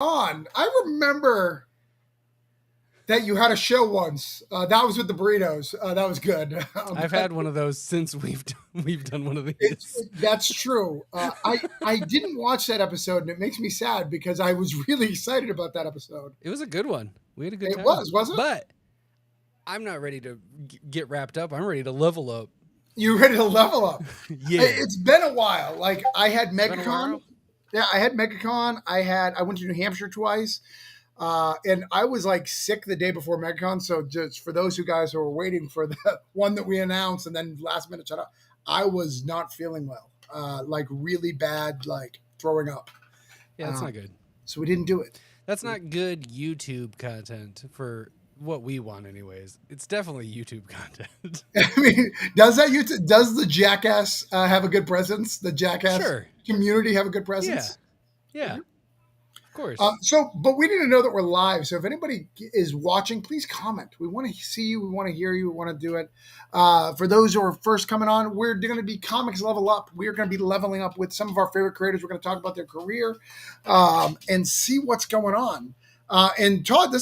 I remember that you had a show once. That was with the burritos. That was good. I've had one of those since we've done one of these. That's true. I didn't watch that episode, and it makes me sad because I was really excited about that episode. It was a good one. We had a good time. It was, wasn't it? But I'm not ready to get wrapped up. I'm ready to level up. You ready to level up? Yeah. It's been a while. Like I had MegaCon. Yeah, I had MegaCon. I went to New Hampshire twice. And I was like sick the day before MegaCon. So just for those guys who were waiting for the one that we announced and then last minute shut up, I was not feeling well. Like really bad, like throwing up. Yeah, that's not good. So we didn't do it. That's not good YouTube content for what we want anyways. It's definitely YouTube content. I mean, does the Jackass have a good presence? The Jackass community have a good presence? Yeah. Of course. But we need to know that we're live. So if anybody is watching, please comment. We want to see you. We want to hear you. We want to do it. For those who are first coming on, we're going to be Comics Level Up. We're going to be leveling up with some of our favorite creators. We're going to talk about their career and see what's going on. And Todd,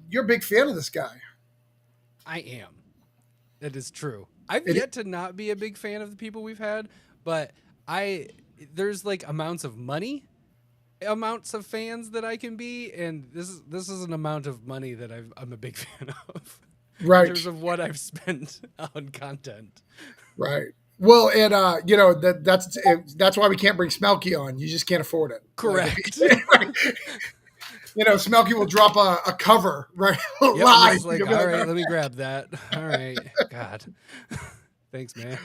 you're a big fan of this guy. I am. That is true. I've yet to not be a big fan of the people we've had, but there's like amounts of money, amounts of fans that I can be, and this is an amount of money that I'm a big fan of. Right. In terms of what I've spent on content. Right. Well, and that's why we can't bring Smelky on. You just can't afford it. Correct. Smelky will drop a cover right live. Like, all right, let me grab that. All right, God, thanks, man.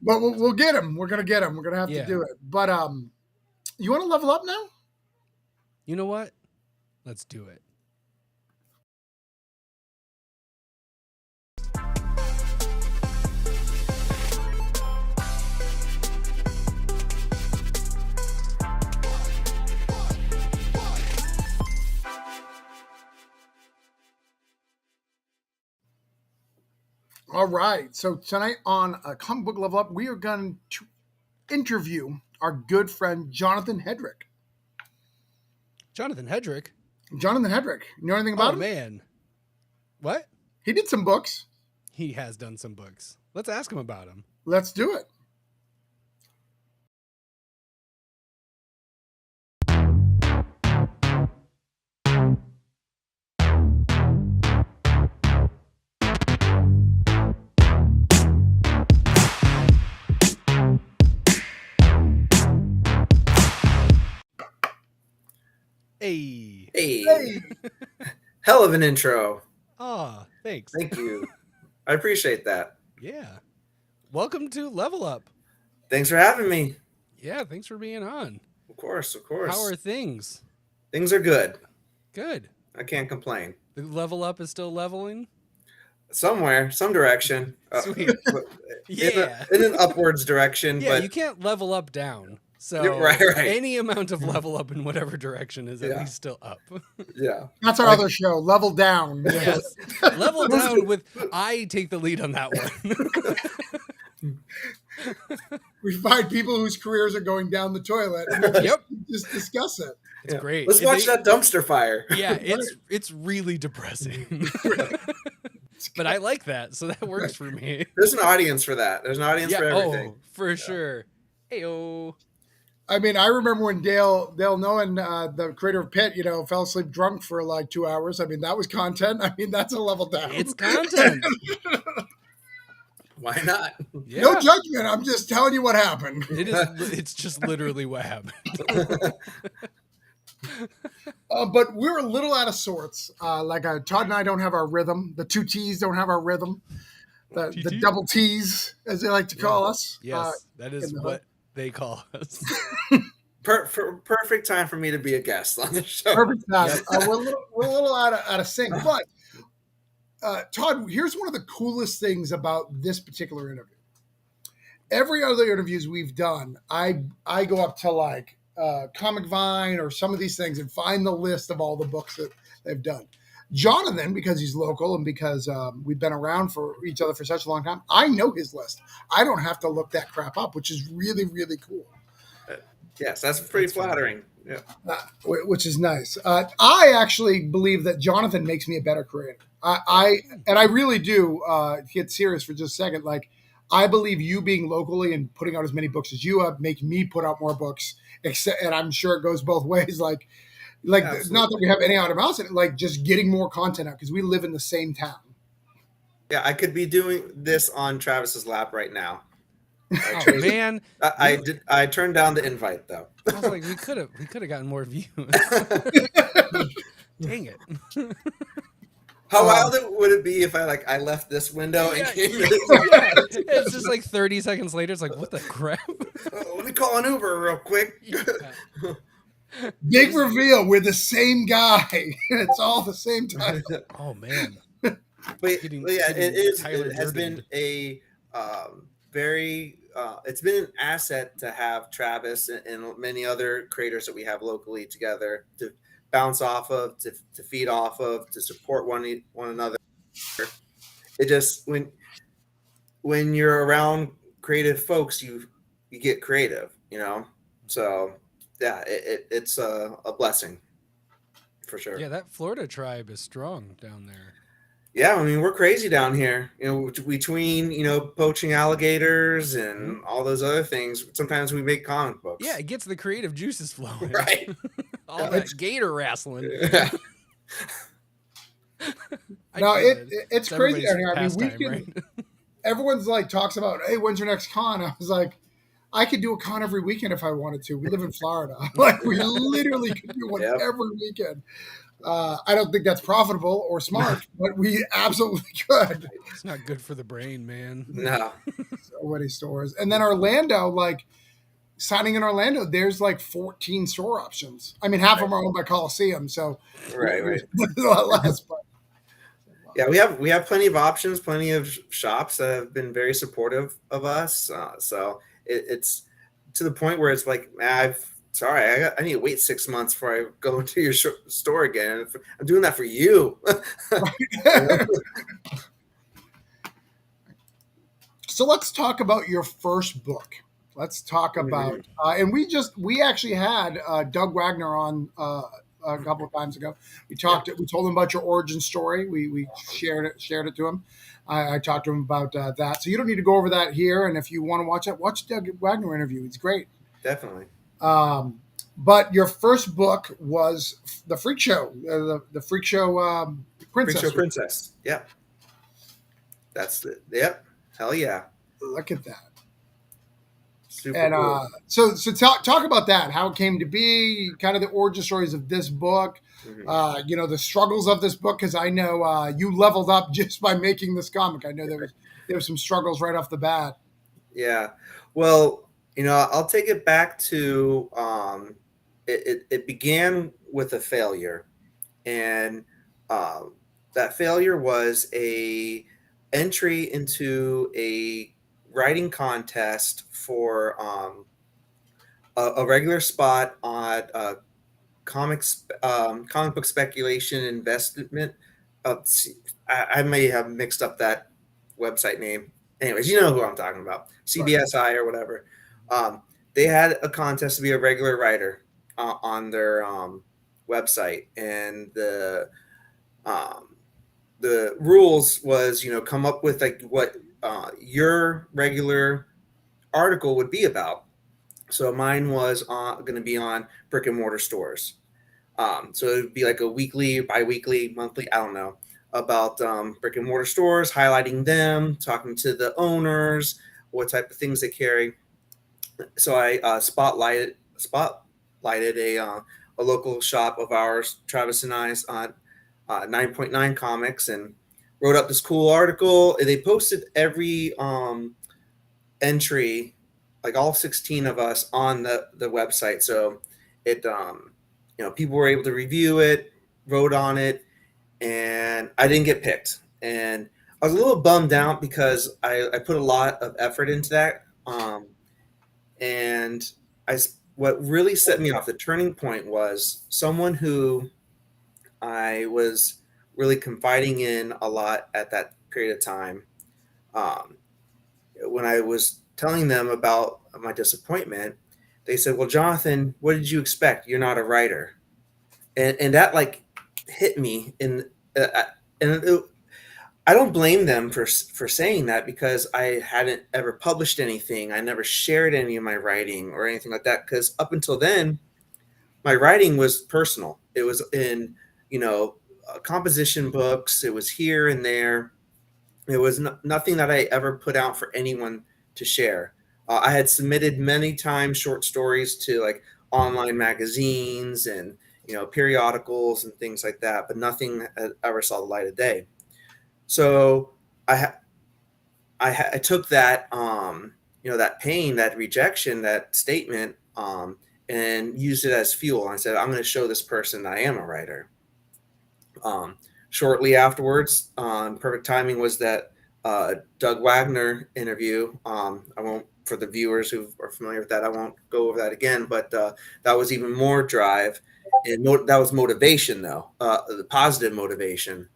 But we'll get him. We're gonna get him. We're gonna have to do it. But you want to level up now? You know what? Let's do it. All right. So tonight on Comic Book Level Up, we are going to interview our good friend Jonathan Hedrick. Jonathan Hedrick? Jonathan Hedrick. You know anything about him? Oh, man. What? He did some books. He has done some books. Let's ask him about him. Let's do it. Hey. Hell of an intro. Oh, thanks. Thank you. I appreciate that. Yeah. Welcome to Level Up. Thanks for having me. Yeah, thanks for being on. Of course. How are things? Things are good. Good. I can't complain. The Level Up is still leveling? Somewhere, some direction. Sweet. In an upwards direction. Yeah, but you can't level up down. So right. Any amount of level up in whatever direction is at least still up. Yeah. That's our other show, Level Down. Yes. Level Down with I take the lead on that one. We find people whose careers are going down the toilet. And just discuss it. It's great. Let's watch that dumpster fire. Yeah, it's really depressing. But I like that, so that works for me. There's an audience for that. There's an audience for everything. Oh, for sure. Hey-oh. I mean, I remember when Dale Noen, the creator of Pit, fell asleep drunk for like 2 hours. I mean, that was content. I mean, that's a level down. It's content. Why not? Yeah. No judgment. I'm just telling you what happened. It's just literally what happened. But we're a little out of sorts. Todd and I don't have our rhythm. The two T's don't have our rhythm. The double T's, as they like to call us. Yes, that is what they call us. Perfect time for me to be a guest on the show. Perfect time. We're a little out of sync. But Todd, here's one of the coolest things about this particular interview. Every other interviews we've done, I go up to like Comic Vine or some of these things and find the list of all the books that they've done. Jonathan, because he's local and because we've been around for each other for such a long time, I know his list. I don't have to look that crap up, which is really, really cool. Yes, that's pretty flattering. Yeah. Which is nice. I actually believe that Jonathan makes me a better creator. I really do. Get serious for just a second. Like, I believe you being locally and putting out as many books as you have make me put out more books. Except, and I'm sure it goes both ways. Like not that we have any out of house, like just getting more content out because we live in the same town. Yeah, I could be doing this on Travis's lap right now. Oh man, I turned down the invite though. I was like, we could have gotten more views. Dang it. How wild would it be if I left this window and came to this? Yeah, it's just like 30 seconds later. It's like, what the crap? Let me call an Uber real quick. Yeah. Big reveal. We're the same guy. It's all the same time. Oh man. But yeah, Tyler it has been a very it's been an asset to have Travis and many other creators that we have locally together to bounce off of, to feed off of, to support one another. It just when you're around creative folks, you get creative, So yeah, it's a blessing for sure. Yeah, that Florida tribe is strong down there. Yeah, I mean, we're crazy down here, between, poaching alligators and all those other things. Sometimes we make comic books. Yeah, it gets the creative juices flowing. Right. All that gator wrestling. Yeah. No, it's crazy down here. I mean, we can, right? everyone's like talks about, hey, when's your next con? I was like, I could do a con every weekend if I wanted to. We live in Florida. Like, we literally could do one every weekend. I don't think that's profitable or smart, but we absolutely could. It's not good for the brain, man. No. So many stores. And then Orlando, like signing in Orlando, there's like 14 store options. I mean, half of them are owned by Coliseum, so Right. a lot less. But yeah, we have plenty of options, plenty of shops that have been very supportive of us. So it's to the point where it's like, I need to wait 6 months before I go into your store again. I'm doing that for you. So let's talk about your first book. Let's talk about, and we actually had Doug Wagner on a couple of times ago. We told him about your origin story. We shared it to him. I talked to him about that. So you don't need to go over that here. And if you want to watch that, watch Doug Wagner interview. He's great. Definitely. But your first book was the Freak Show, the Freak Show Princess. Freak Show Princess. Yep. That's it. Yep. Hell yeah. Look at that. Super and cool. So talk about that, how it came to be, kind of the origin stories of this book, the struggles of this book, because I know you leveled up just by making this comic. I know there was some struggles right off the bat. Yeah. Well, I'll take it back to it began with a failure, and that failure was a entry into a writing contest for a regular spot on comic book speculation investment. I may have mixed up that website name. Anyways, you know who I'm talking about, CBSI or whatever. They had a contest to be a regular writer on their website, and the rules was, come up with like what your regular article would be about. So mine was going to be on brick and mortar stores. So it would be like a weekly, bi-weekly, monthly, I don't know, about brick and mortar stores, highlighting them, talking to the owners, what type of things they carry. So I spotlighted a local shop of ours, Travis and I's, on 9.9 Comics, and wrote up this cool article. They posted every entry, like all 16 of us, on the website. So it, people were able to review it, wrote on it, and I didn't get picked. And I was a little bummed out because I put a lot of effort into that. And what really set me off, the turning point, was someone who I was really confiding in a lot at that period of time. When I was telling them about my disappointment, they said, "Well, Jonathan, what did you expect? You're not a writer," and that like hit me. And I don't blame them for saying that, because I hadn't ever published anything. I never shared any of my writing or anything like that. Because up until then, my writing was personal. It was in, you know, composition books. It was here and there. It was nothing that I ever put out for anyone to share. I had submitted many times short stories to like online magazines and, periodicals and things like that, but nothing ever saw the light of day. So I I took that that pain, that rejection, that statement, and used it as fuel. I said, I'm going to show this person that I am a writer. Um, Shortly afterwards, perfect timing was that Doug Wagner interview. I won't, for the viewers who are familiar with that, I won't go over that again. But that was even more drive, and that was motivation, though, the positive motivation.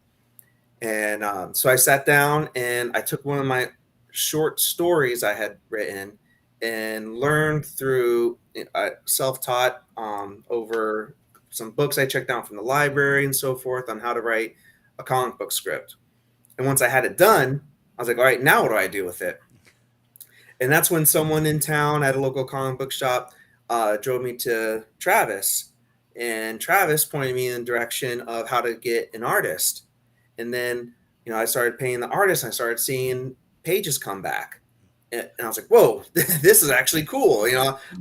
And so I sat down and I took one of my short stories I had written and learned through self-taught over some books I checked out from the library and so forth on how to write a comic book script. And once I had it done, I was like, all right, now what do I do with it? And that's when someone in town at a local comic book shop drove me to Travis. And Travis pointed me in the direction of how to get an artist. And then, I started paying the artist and I started seeing pages come back. And I was like, whoa, this is actually cool.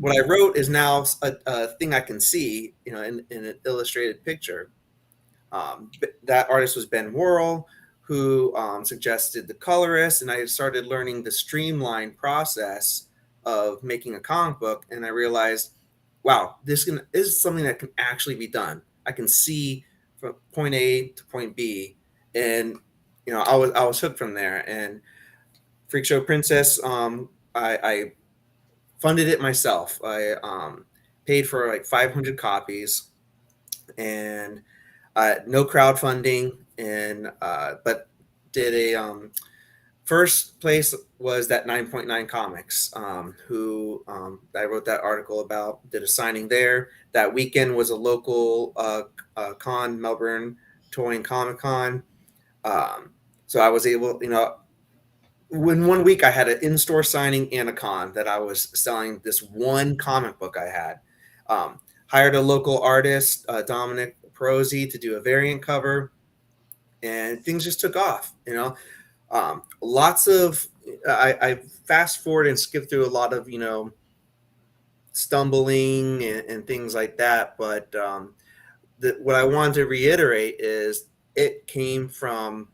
What I wrote is now a thing I can see, in an illustrated picture. That artist was Ben Worrell, who suggested the colorist, and I started learning the streamlined process of making a comic book. And I realized, wow, this is something that can actually be done. I can see from point A to point B, and I was hooked from there. And Freak Show Princess, I funded it myself. I paid for like 500 copies, and no crowdfunding, and but did a first place was that 9.9 Comics, who I wrote that article about. Did a signing there. That weekend was a local con, Melbourne Toy and Comic Con. So I was able, in 1 week I had an in-store signing and a con that I was selling this one comic book I had. Hired a local artist, Dominic Perosi, to do a variant cover, and things just took off. Lots of I fast forward and skip through a lot of stumbling and things like that. But what I wanted to reiterate is it came from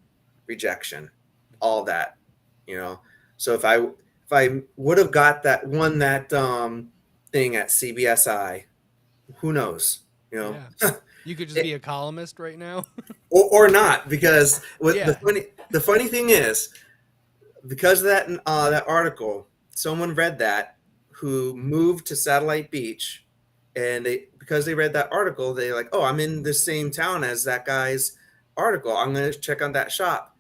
rejection, all that. So if I would have got that thing at CBSI, who knows? Yeah. You could just be a columnist right now. or not, because Yeah. the funny thing is, because of that article, someone read that who moved to Satellite Beach, and because they read that article, they like, oh, I'm in the same town as that guy's article. I'm going to check on that shop,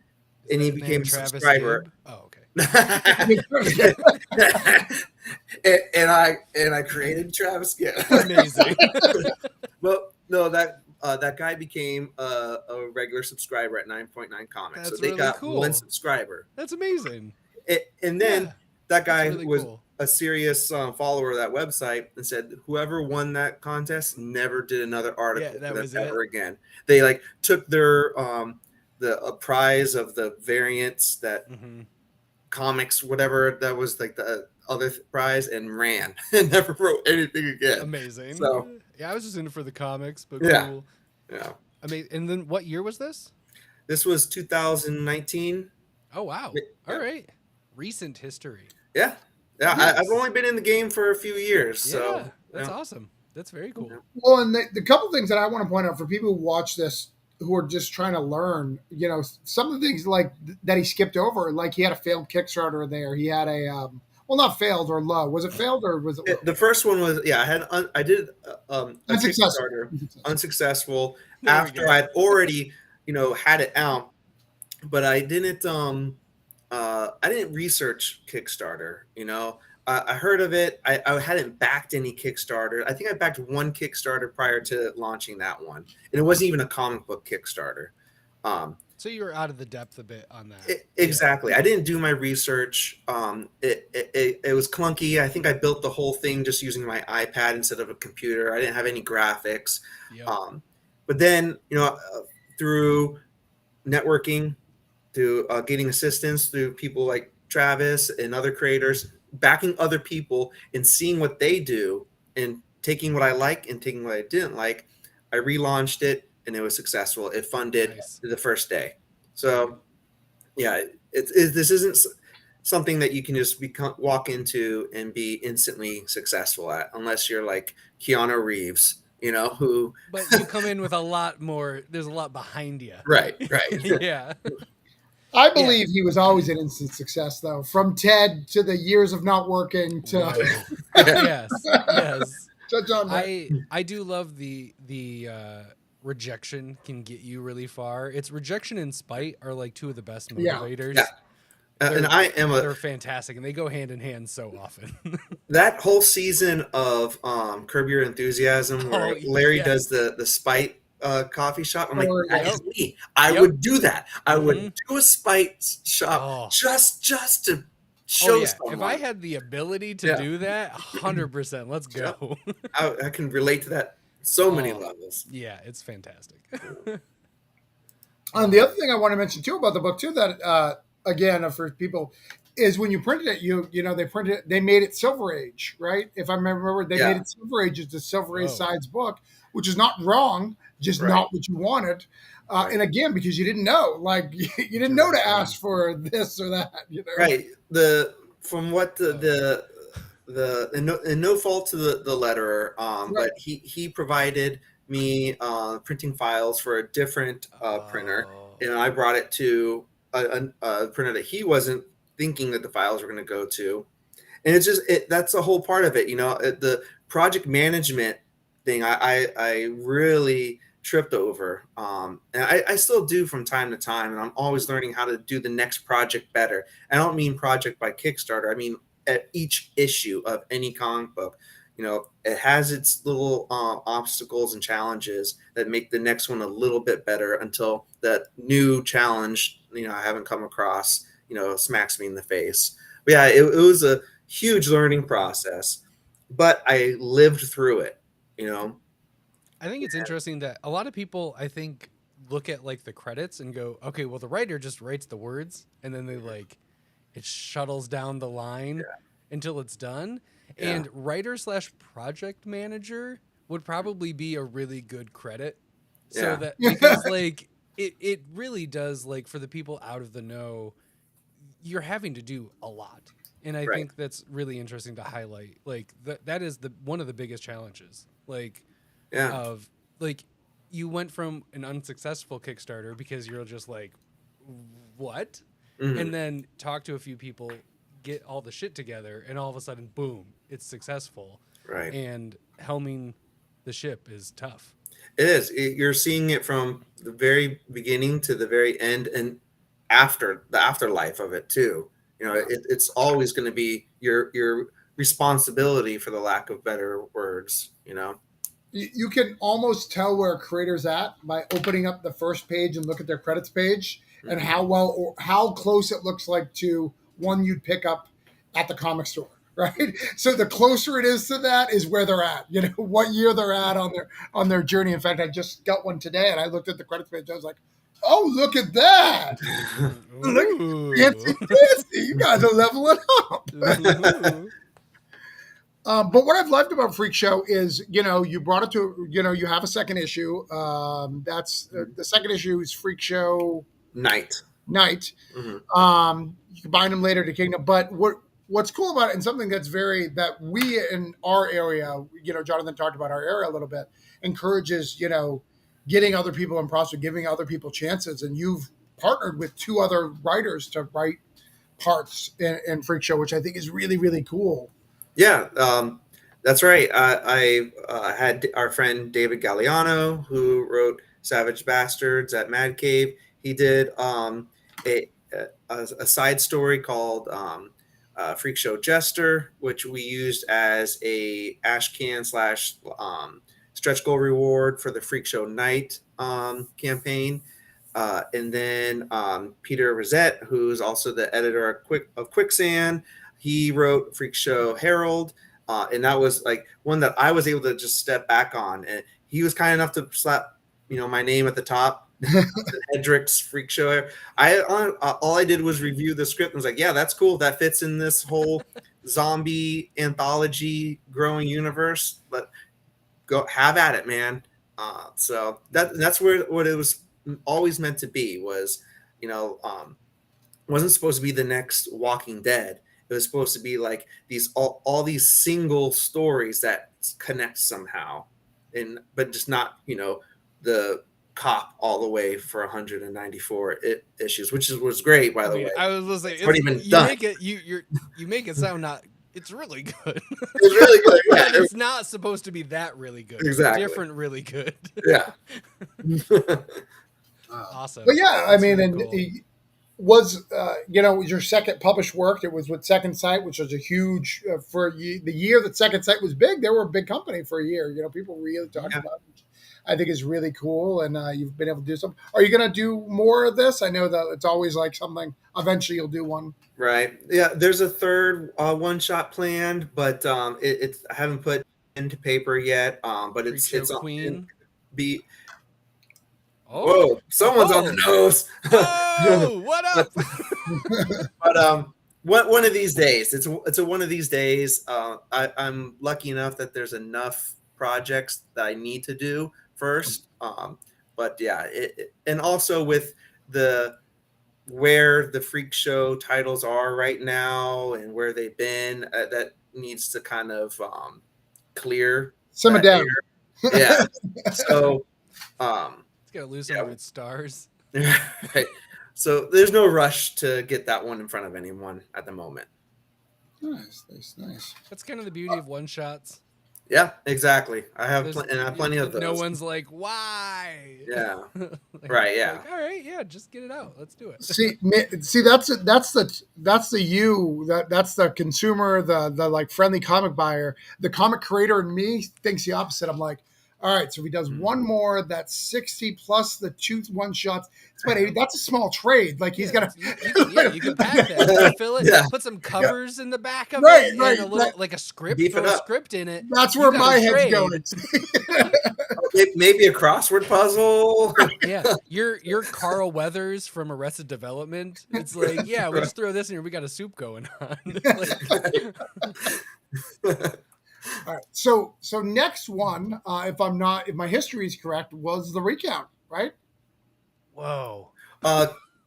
and he became a Travis subscriber. Gibb? Oh, okay. and I created Travis Gibb. Amazing. Well, no, that guy became a regular subscriber at 9.9 Comics. That's so they really got cool. one subscriber. That's amazing. And then that guy really was cool. a serious follower of that website and said whoever won that contest never did another article that was ever again. They like took their the prize of the variants that comics, whatever that was, like the other prize, and ran and never wrote anything again. Amazing. So I was just in it for the comics, but yeah. cool. Yeah. Amazing. And then what year was this? This was 2019. Oh wow. All right. Recent history. Yeah. Yes. I've only been in the game for a few years. So that's awesome. That's very cool. Well, and the couple things that I want to point out for people who watch this, who are just trying to learn, some of the things like that he skipped over, like he had a failed Kickstarter there. He had a, well, not failed or low. Was it failed or was it low? The first one was, I did a Unsuccessful. Kickstarter, unsuccessful after I'd already, had it out, but I didn't research Kickstarter. I heard of it. I hadn't backed any Kickstarter. I think I backed one Kickstarter prior to launching that one, and it wasn't even a comic book Kickstarter. So you were out of the depth a bit on that. Exactly. I didn't do my research. It was clunky. I think I built the whole thing just using my iPad instead of a computer. I didn't have any graphics. Yep. But then, through networking, through getting assistance through people like Travis and other creators, backing other people and seeing what they do and taking what I like and taking what I didn't like, I relaunched it and it was successful. It funded the first day. So yeah, this isn't something that you can just walk into and be instantly successful at, unless you're like Keanu Reeves, who. But you come in with a lot more. There's a lot behind you. Right. Yeah. I believe he was always an instant success, though. From Ted to the years of not working to yes. to John. I do love the rejection can get you really far. It's rejection and spite are like two of the best motivators. Yeah. They're fantastic, and they go hand in hand so often. That whole season of Curb Your Enthusiasm, where Larry does the spite coffee shop, I'm like, that is me. I would do that. I would do a spite shop just to show someone. If I had the ability to do that, 100%. Let's go. I can relate to that so many levels. Yeah, it's fantastic. The other thing I want to mention too about the book too, that again for people, is when you printed it, they made it Silver Age, right? If I remember, they made it Silver Age. It's the Silver Age size book, which is not wrong, just not what you wanted. And again, because you didn't know, like you didn't know to ask for this or that, Right. From what the and no fault to the letterer, but he provided me printing files for a different printer, and I brought it to a printer that he wasn't thinking that the files were going to go to. And it's just that's the whole part of it, the project management thing. I really tripped over, and I still do from time to time, and I'm always learning how to do the next project better. I don't mean project by Kickstarter. I mean at each issue of any comic book, it has its little obstacles and challenges that make the next one a little bit better until that new challenge I haven't come across smacks me in the face. But yeah, it was a huge learning process, but I lived through it. I think it's interesting that a lot of people, I think, look at like the credits and go, okay, well, the writer just writes the words and then they it shuttles down the line until it's done. Yeah. And writer/project manager would probably be a really good credit. So that, because it really does, for the people out of the know, you're having to do a lot. And I think that's really interesting to highlight. That is one of the biggest challenges. You went from an unsuccessful Kickstarter because you're just what? Mm-hmm. And then talk to a few people, get all the shit together, and all of a sudden, boom, it's successful. Right. And helming the ship is tough. It is. You're seeing it from the very beginning to the very end, and after the afterlife of it too. It's always going to be your responsibility, for the lack of better words. You can almost tell where a creator's at by opening up the first page and look at their credits page, mm-hmm. and how well or how close it looks like to one you'd pick up at the comic store, right? So the closer it is to that is where they're at, what year they're at on their journey. In fact, I just got one today and I looked at the credits page. I was like, oh, look at that. Look, fancy. You guys are leveling up. But what I've loved about Freak Show is, you brought it to, you have a second issue. That's the second issue is Freak Show Night. Mm-hmm. You can bind them later to Kingdom. But what's cool about it, and something that we in our area, Jonathan talked about our area a little bit, encourages, getting other people in process, giving other people chances. And you've partnered with two other writers to write parts in Freak Show, which I think is really, really cool. Yeah, that's right. I had our friend David Galliano, who wrote Savage Bastards at Mad Cave. He did a side story called Freak Show Jester, which we used as a ash can slash stretch goal reward for the Freak Show Night campaign. And then Peter Rosette, who's also the editor of Quicksand, he wrote Freak Show Herald, and that was like one that I was able to just step back on. And he was kind enough to slap, my name at the top. Hedrick's Freak Show. All I did was review the script and was like, yeah, that's cool. That fits in this whole zombie anthology growing universe. But go have at it, man. So that's what it was always meant to be. Was wasn't supposed to be the next Walking Dead. It was supposed to be like these all these single stories that connect somehow, but just not the cop all the way for 194 issues, which was great, by the way. I was like, it's already been done. You make it sound not. It's really good. It's really good. Yeah, it's not supposed to be that really good. Exactly. It's different, really good. Yeah. Awesome. But yeah, I mean, really and cool. it was it was your second published work. It was with Second Sight, which was a huge for the year that Second Sight was big. They were a big company for a year. People really talked about it. I think is really cool, and you've been able to do something. Are you going to do more of this? I know that it's always like something. Eventually, you'll do one. Right. Yeah. There's a third one shot planned, but it's I haven't put into paper yet. But it's Queen. Be. Oh. Whoa! Someone's on the nose. Oh, what up? But one of these days, it's a one of these days. I'm lucky enough that there's enough projects that I need to do first. But yeah, and also with where the Freak Show titles are right now and where they've been, that needs to kind of clear. Simmer down. Yeah. So it's gotta lose some of its stars. Right. So there's no rush to get that one in front of anyone at the moment. Nice. That's kind of the beauty of one shots. Yeah, exactly. I have plenty of those. No one's like, why? Yeah. Right. Yeah. Like, all right. Yeah. Just get it out. Let's do it. See, that's the you that's the consumer, the like friendly comic buyer. The comic creator in me thinks the opposite. I'm like, all right, so if he does one more, that's 60 plus the 2 one shots. It's about 80. That's a small trade. Like he's gonna. You can pack that, fill it, put some covers in the back of it, and a little like a script, throw a script in it. That's where my head's going. Maybe a crossword puzzle. Yeah, you're Carl Weathers from Arrested Development. It's like, yeah, we just throw this in here. We got a soup going on. All right. So next one, if my history is correct, was the Recount, right? Whoa.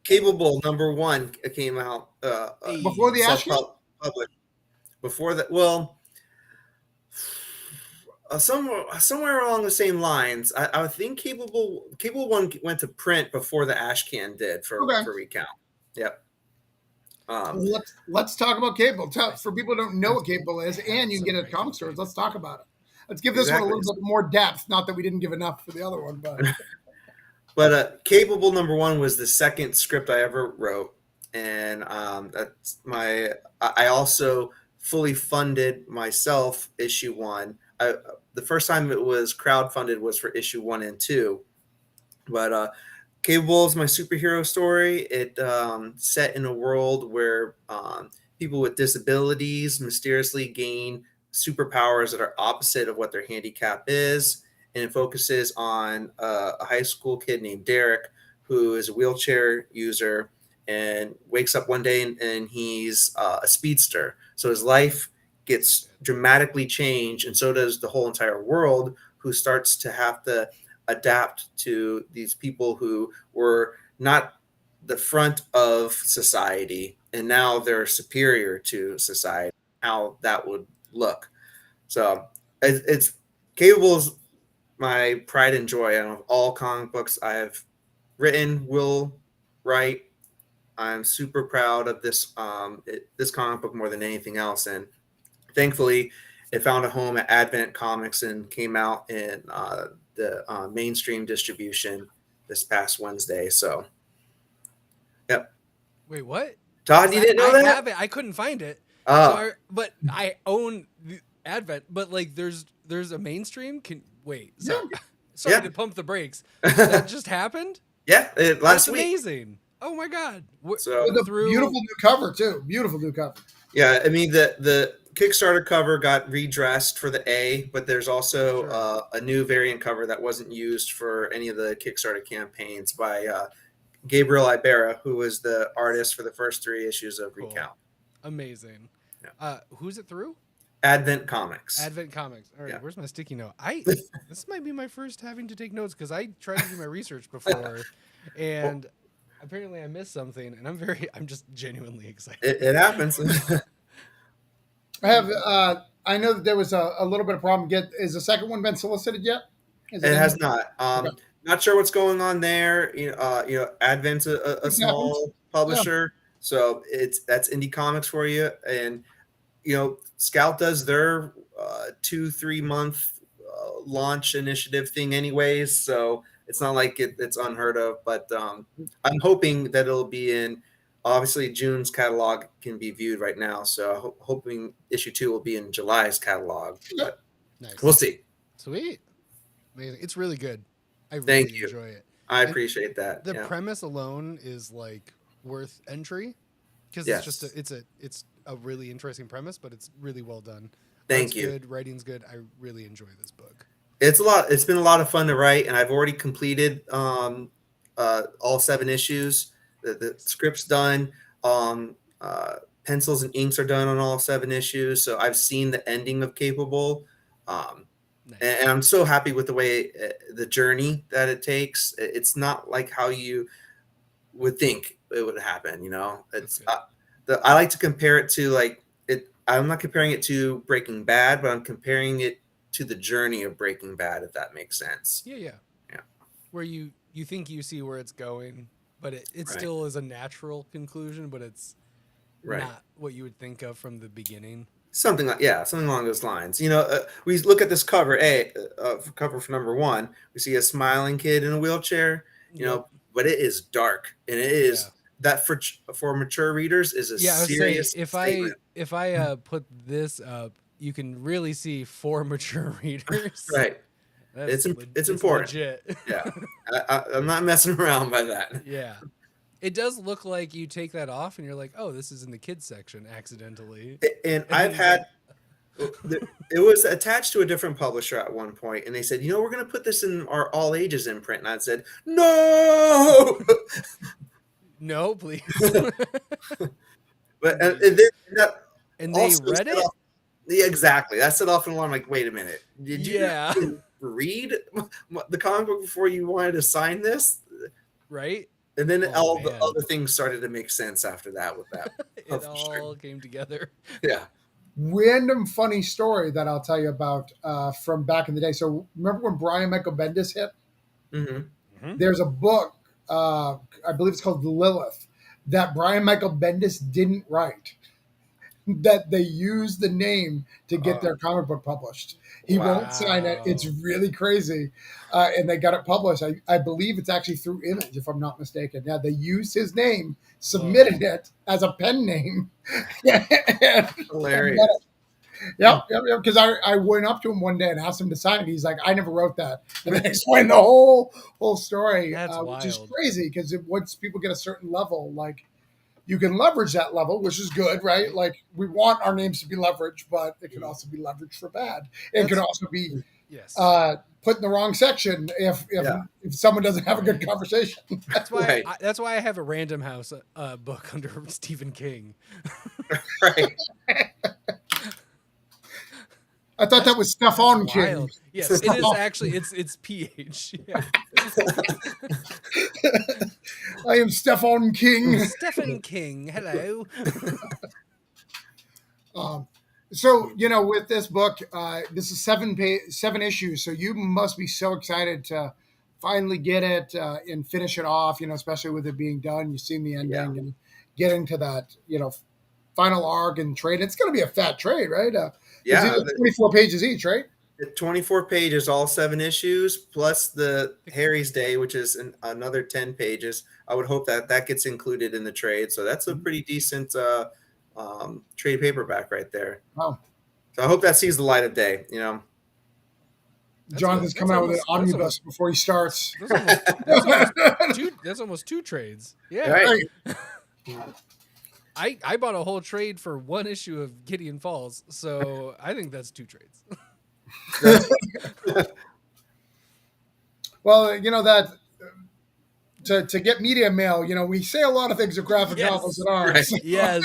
Capable #1 came out before the Ashcan? Public. Before that, well, somewhere along the same lines. I think Capable 1 went to print before the Ashcan did for Recount. Yep. Let's talk about Capable. For people who don't know what Capable is, and you can get it at comic stores, let's talk about it. Let's give this one a little bit more depth. Not that we didn't give enough for the other one, but. But Capable #1 was the second script I ever wrote, and that's I also fully funded myself issue 1. The first time it was crowdfunded was for issue 1 and 2, but Capable is my superhero story. It set in a world where people with disabilities mysteriously gain superpowers that are opposite of what their handicap is. And it focuses on a high school kid named Derek, who is a wheelchair user and wakes up one day and he's a speedster. So his life gets dramatically changed, and so does the whole entire world, who starts to have to adapt to these people who were not the front of society, and now they're superior to society, how that would look. So it's Cable's my pride and joy out of all comic books I have written, will write. I'm super proud of this this comic book more than anything else, and thankfully it found a home at Advent Comics and came out in the mainstream distribution this past Wednesday. So, yep. Wait, what? Todd, you didn't know that? I have it. I couldn't find it. So Oh, but I own the Advent, but like there's a mainstream. Yeah. Sorry yeah. to pump the brakes. That just happened. Yeah, That's last week. amazing. Oh my god. So With a Through beautiful new cover too. Beautiful new cover. yeah, I mean the Kickstarter cover got redressed for the A, but there's also Sure. a new variant cover that wasn't used for any of the Kickstarter campaigns by Gabriel Ibarra, who was the artist for the first 3 issues of Cool. Recount. Amazing. Yeah. Who's it through? Advent Comics. Advent Comics. All right, Yeah. where's my sticky note? This might be my first having to take notes because I tried to do my research before, Well, and apparently I missed something, and I'm just genuinely excited. it happens. I have. I know that there was a little bit of problem. Is the second one been solicited yet? Is It in has there? not. Okay. Not sure what's going on there. Advent's a It happens. small Yeah. publisher, so that's indie comics for you. And Scout does their 2-3 month launch initiative thing, anyways. So it's not like it's unheard of. But I'm hoping that it'll be in. Obviously, June's catalog can be viewed right now, so hoping issue 2 will be in July's catalog. Yeah. But Nice. we'll see. Sweet. Amazing. It's really good. I Thank really you. enjoy it. I And appreciate that. the Yeah. premise alone is like worth entry because Yes. it's a really interesting premise, but it's really well done. Thank Art's you. good, writing's good. I really enjoy this book. It's a lot. It's been a lot of fun to write, and I've already completed all 7 issues. The script's done. Um, Pencils and inks are done on all 7 issues. So I've seen the ending of Capable, um, Nice. and I'm so happy with the way the journey that it takes. It's not like how you would think it would happen. It's I like to compare it to like it. I'm not comparing it to Breaking Bad, but I'm comparing it to the journey of Breaking Bad, if that makes sense. Yeah. Yeah. Where you think you see where it's going, but it Right. still is a natural conclusion, but it's Right. not what you would think of from the beginning. Something along those lines. We look at this cover, cover for number 1. We see a smiling kid in a wheelchair. Yep. But it is dark, and it is Yeah. that for mature readers is a Yeah, I was serious saying statement. if I put this up, you can really see 4 mature readers. Right. That's It's important. Legit. Yeah. I'm not messing around by that. Yeah. It does look like you take that off and you're like, oh, this is in the kids section accidentally. And I've had it was attached to a different publisher at one point, and they said, we're going to put this in our all ages imprint, and I said, no. No, please. But and And they read it? Yeah, exactly. That set off an alarm. Like, wait a minute, did you Yeah. read the comic book before you wanted to sign this? Right? And then all the man. other things started to make sense after that with that. It all came together. Yeah. Random funny story that I'll tell you about from back in the day. So remember when Brian Michael Bendis hit? Mm-hmm. There's a book, I believe it's called Lilith, that Brian Michael Bendis didn't write. That they used the name to get their comic book published. He won't sign it. It's really crazy. And they got it published. I believe it's actually through Image, if I'm not mistaken. Yeah, they used his name, submitted it as a pen name. Hilarious. Yep. Because I went up to him one day and asked him to sign it. He's like, I never wrote that. And then explained the whole story, That's which is wild. crazy because once people get a certain level, like, you can leverage that level, which is good, right? Like, we want our names to be leveraged, but it can also be leveraged for bad. It can also be put in the wrong section if someone doesn't have a good conversation. That's why Right. that's why I have a Random House book under Stephen King. Right. I thought that was Stefan King. Wild. Yes, it is actually. It's PH. Yeah. I am Stefan King. Stephen King. Hello. So with this book, this is 7 issues. So you must be so excited to finally get it and finish it off. Especially with it being done, you've seen the ending and getting to that final arc and trade. It's going to be a fat trade, right? Yeah. 24 pages each, right? 24 pages, all 7 issues, plus the Harry's Day, which is another 10 pages. I would hope that gets included in the trade. So that's a pretty decent trade paperback right there. Wow. So I hope that sees the light of day. You know, Jonathan's coming out with an omnibus before he starts. That's almost two trades. Yeah. right. I bought a whole trade for one issue of Gideon Falls, so I think that's two trades. Well, you know that to get media mail, you know, we say a lot of things are graphic novels and art. Right. Yes.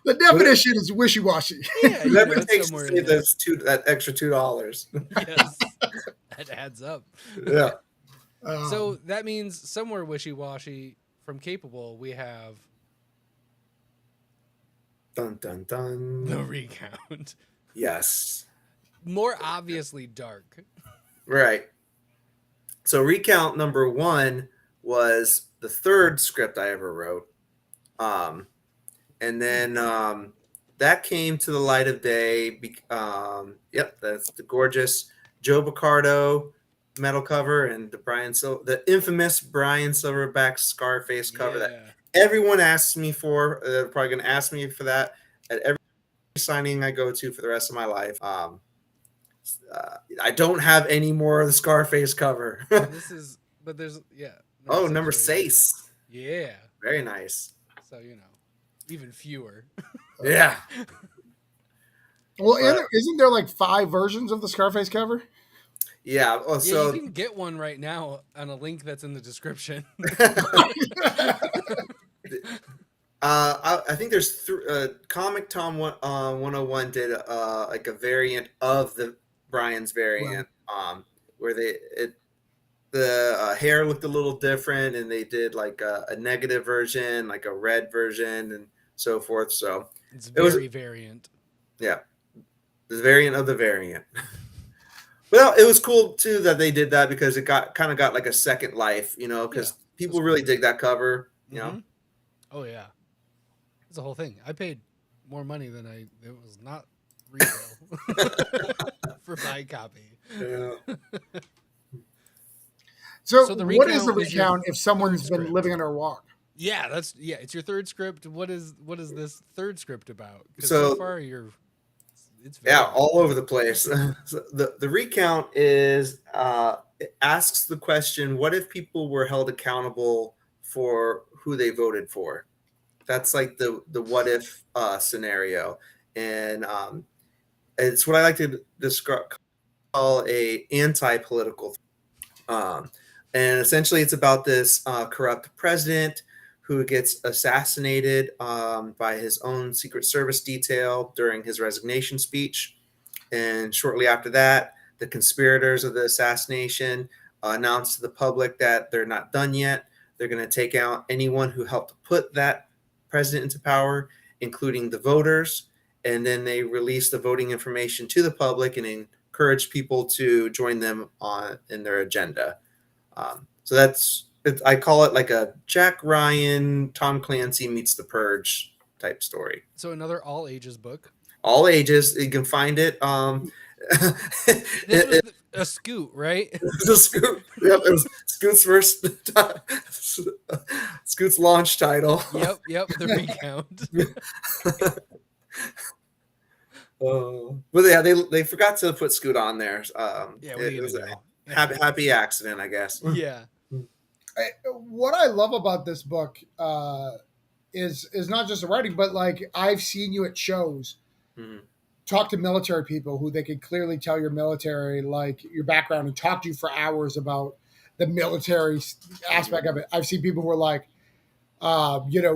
The definition is wishy-washy. Yeah, Whatever it takes to save that extra $2. Yes. That adds up. Yeah. So that means somewhere wishy-washy from Capable, we have Dun dun dun. the Recount. Yes. More obviously dark. Right. So Recount number 1 was the third script I ever wrote. And then that came to the light of day. Yep, that's the gorgeous Joe Picardo metal cover and the infamous Brian Silverback Scarface cover that everyone asks me for. They're probably going to ask me for that at every signing I go to for the rest of my life. I don't have any more of the Scarface cover. Number 6. Yeah. Very nice. So, even fewer. Yeah. Well, isn't there like 5 versions of the Scarface cover? Yeah. Well, so you can get one right now on a link that's in the description. I think there's Comic Tom 101 did like a variant of the Brian's variant, where the hair looked a little different, and they did like a negative version, like a red version, and so forth. So it's very variant. Yeah, the variant of the variant. Well, it was cool too that they did that because it got like a second life, because people really dig that cover, you know. Oh yeah, it's a whole thing. I paid more money than it was not retail for my copy. Yeah. So what is the Recount if someone's been living under a rock? Yeah, it's your third script. What is this third script about? So far it's all over the place. So the Recount is it asks the question: what if people were held accountable for who they voted for? That's like the what if scenario, and it's what I like to call a anti-political. And essentially, it's about this corrupt president who gets assassinated by his own Secret Service detail during his resignation speech. And shortly after that, the conspirators of the assassination announce to the public that they're not done yet. They're going to take out anyone who helped put that president into power, including the voters. And then they release the voting information to the public and encourage people to join them in their agenda. So I call it like a Jack Ryan, Tom Clancy meets The Purge type story. So another all ages book. All ages. You can find it. This was a Scoot, right? It was a Scoot. Yep, it was Scoot's first Scoot's launch title. Yep, the Recount. But yeah, they forgot to put Scoot on there. It was a happy accident, I guess. Yeah. What I love about this book is not just the writing, but like I've seen you at shows, talk to military people who they could clearly tell your military, like your background, and talk to you for hours about the military aspect of it. I've seen people who are like,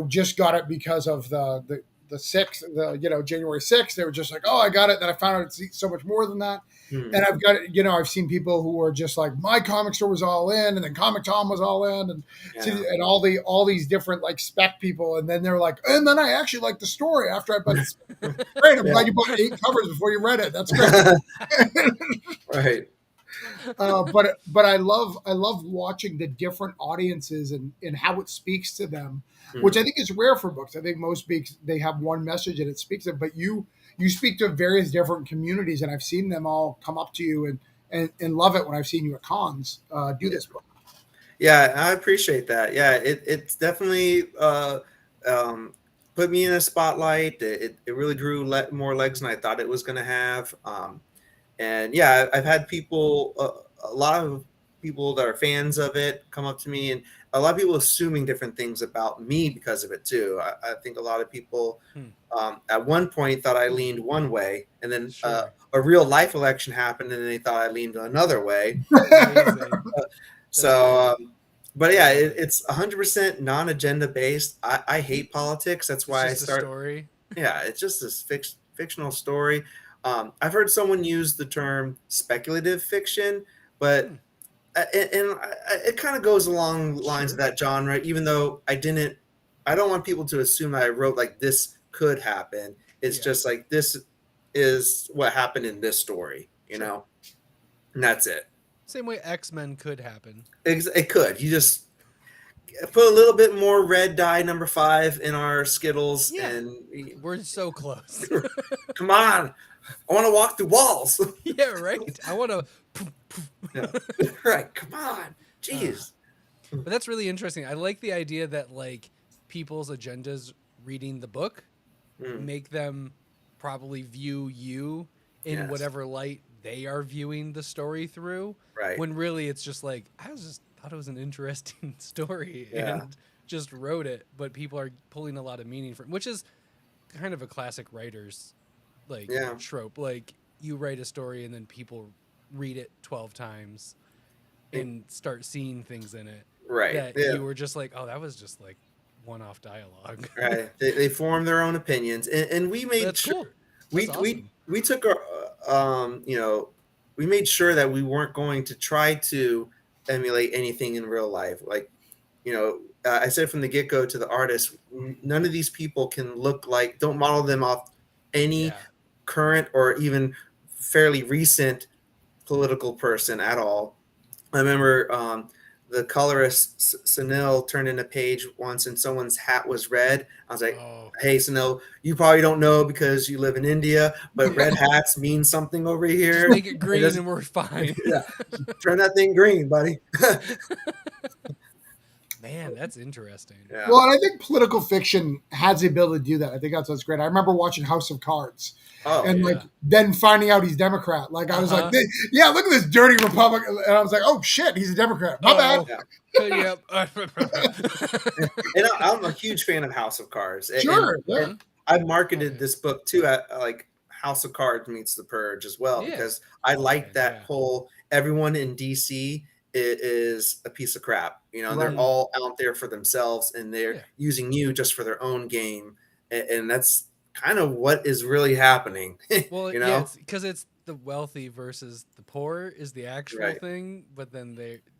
just got it because of the 6th, January 6th. They were just like, oh, I got it. Then I found out it's so much more than that. And I've got, I've seen people who are just like, my comic store was all in, and then Comic Tom was all in, and all these different like spec people, and then they're like, and then I actually liked the story after I bought it. Great, I'm glad you bought 8 covers before you read it. That's great. Right. But I love watching the different audiences and how it speaks to them, which I think is rare for books. I think most books, they have one message and it speaks to them, but you speak to various different communities, and I've seen them all come up to you and love it when I've seen you at cons do this book. Yeah, I appreciate that. Yeah, it's definitely put me in a spotlight. It really drew more legs than I thought it was going to have. And yeah, I've had people, a lot of people that are fans of it come up to me, and a lot of people assuming different things about me because of it too. I think a lot of people Hmm. at one point thought I leaned one way, and then Sure. a real life election happened, and they thought I leaned another way. Amazing. That's So, great. but I yeah, love it. it's 100% non-agenda based. I hate politics. That's It's why I just a start. story. Yeah, it's just this fictional story. I've heard someone use the term speculative fiction, but Hmm. it kind of goes along the lines of Sure. that genre. Even though I don't want people to assume that I wrote like this could happen. It's Yeah. just like this is what happened in this story, Sure. and that's it. Same way X-Men could happen. It could. You just put a little bit more red dye number 5 in our Skittles, Yeah. and We're so close. come on, I want to walk through walls. Yeah, right. I want to. Yeah. Right, come on, Uh, jeez. but that's really interesting. I like the idea that like people's agendas reading the book Mm, make them probably view you in yes, whatever light they are viewing the story through. right, When really it's just like I was just thought it was an interesting story yeah, and just wrote it, but people are pulling a lot of meaning from, which is kind of a classic writer's like yeah, trope. Like you write a story and then people read it 12 times it- and start seeing things in it right, that yeah, you were just like, oh, that was just like one-off dialogue. right. They form their own opinions, and we made That's sure cool. we That's we awesome. we took our we made sure that we weren't going to try to emulate anything in real life. Like, I said from the get go to the artists, none of these people can look like, don't model them off any Yeah. current or even fairly recent political person at all. I remember the colorist Sunil turned in a page once and someone's hat was red. I was like, Oh, hey, Sunil, you probably don't know because you live in India, but red hats mean something over just here. make it It green doesn't, and we're fine. yeah, turn that thing green, buddy. Man, that's interesting. Yeah. Well, and I think political fiction has the ability to do that. I think that's what's great. I remember watching House of Cards, Oh, and like Yeah. then finding out he's Democrat. Like I was like, Uh-huh. yeah, look at this dirty Republican, and I was like, oh shit, he's a Democrat. My bad. Oh. yeah. Yep. And I'm a huge fan of House of Cards, Sure, yeah, Mhm. I Oh, marketed yeah. this book too at like House of Cards meets The Purge as well, Yeah. because I like And that yeah. whole everyone in DC is a piece of crap. And they're right. Mhm. all out there for themselves and they're Yeah. using you just for their own game, and that's kind of what is really happening. Well, you yeah, know, it's because it's the wealthy versus the poor is the actual right, thing, but then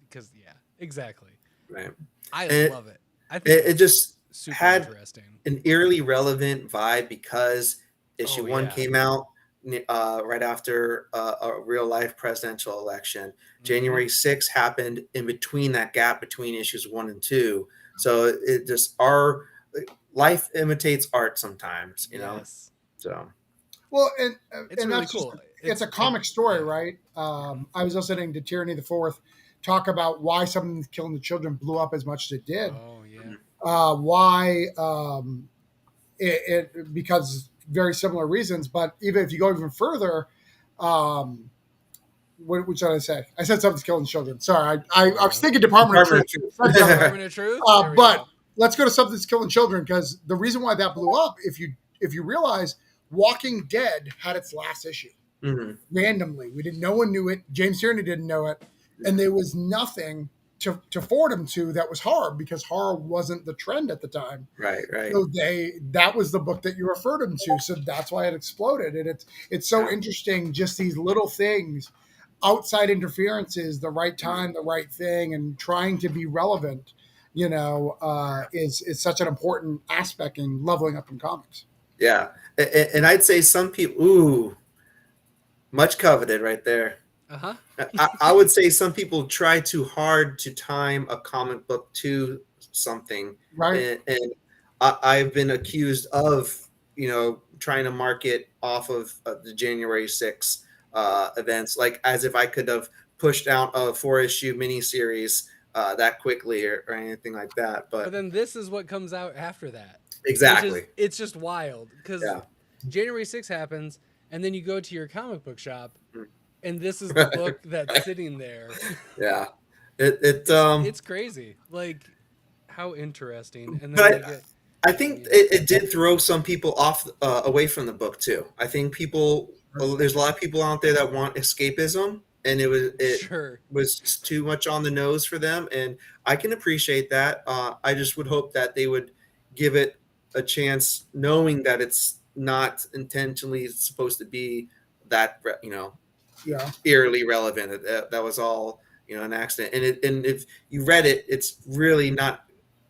because yeah, exactly. right. I And love it. I think it that's just super had interesting. an eerily relevant vibe because Oh issue one yeah. came out right after a real life presidential election. Mm-hmm. January 6th happened in between that gap between issues 1 and 2. So it just, our life imitates art sometimes. Yes. So, Well, It's and really that's just cool. it's a comic story, Yeah. right? Mhm. I was listening to Tyranny the Fourth talk about why Something Killing the Children blew up as much as it did. Oh yeah. Why because very similar reasons. But even if you go even further, um, what should I say? I said Something's Killing the Children. Sorry, I was thinking Department of Department Truth. of Truth. Sorry, Department of Truth. Department of Truth. There we But go. let's go to Something's Killing Children, because the reason why that blew up, if you realize, Walking Dead had its last issue Mhm. randomly. No one knew it. James Tierney didn't know it, and there was nothing to forward him to that was horror, because horror wasn't the trend at the time. Right, right. So that was the book that you referred him to. So that's why it exploded. And it's so Yeah. interesting, just these little things, outside interferences, the right time, the right thing, and trying to be relevant, is such an important aspect in leveling up in comics. Yeah. And I'd say some people, ooh, much coveted right there. Uh-huh. I would say some people try too hard to time a comic book to something, Right? and I've been accused of, trying to market off of the January 6th events, like as if I could have pushed out a 4-issue miniseries that quickly or anything like that. But But then this is what comes out after that. Exactly. It's just wild because Yeah. January 6th happens, and then you go to your comic book shop, Mm. and this is the book that's sitting there. Yeah. It's crazy. Like how interesting. And then we But get I think it did throw some people off away from the book too. I think there's a lot of people out there that want escapism, and it sure. was just too much on the nose for them, and I can appreciate that. I just would hope that they would give it a chance, knowing that it's not intentionally supposed to be that Yeah. eerily relevant. That was all an accident, and if you read it, it's really not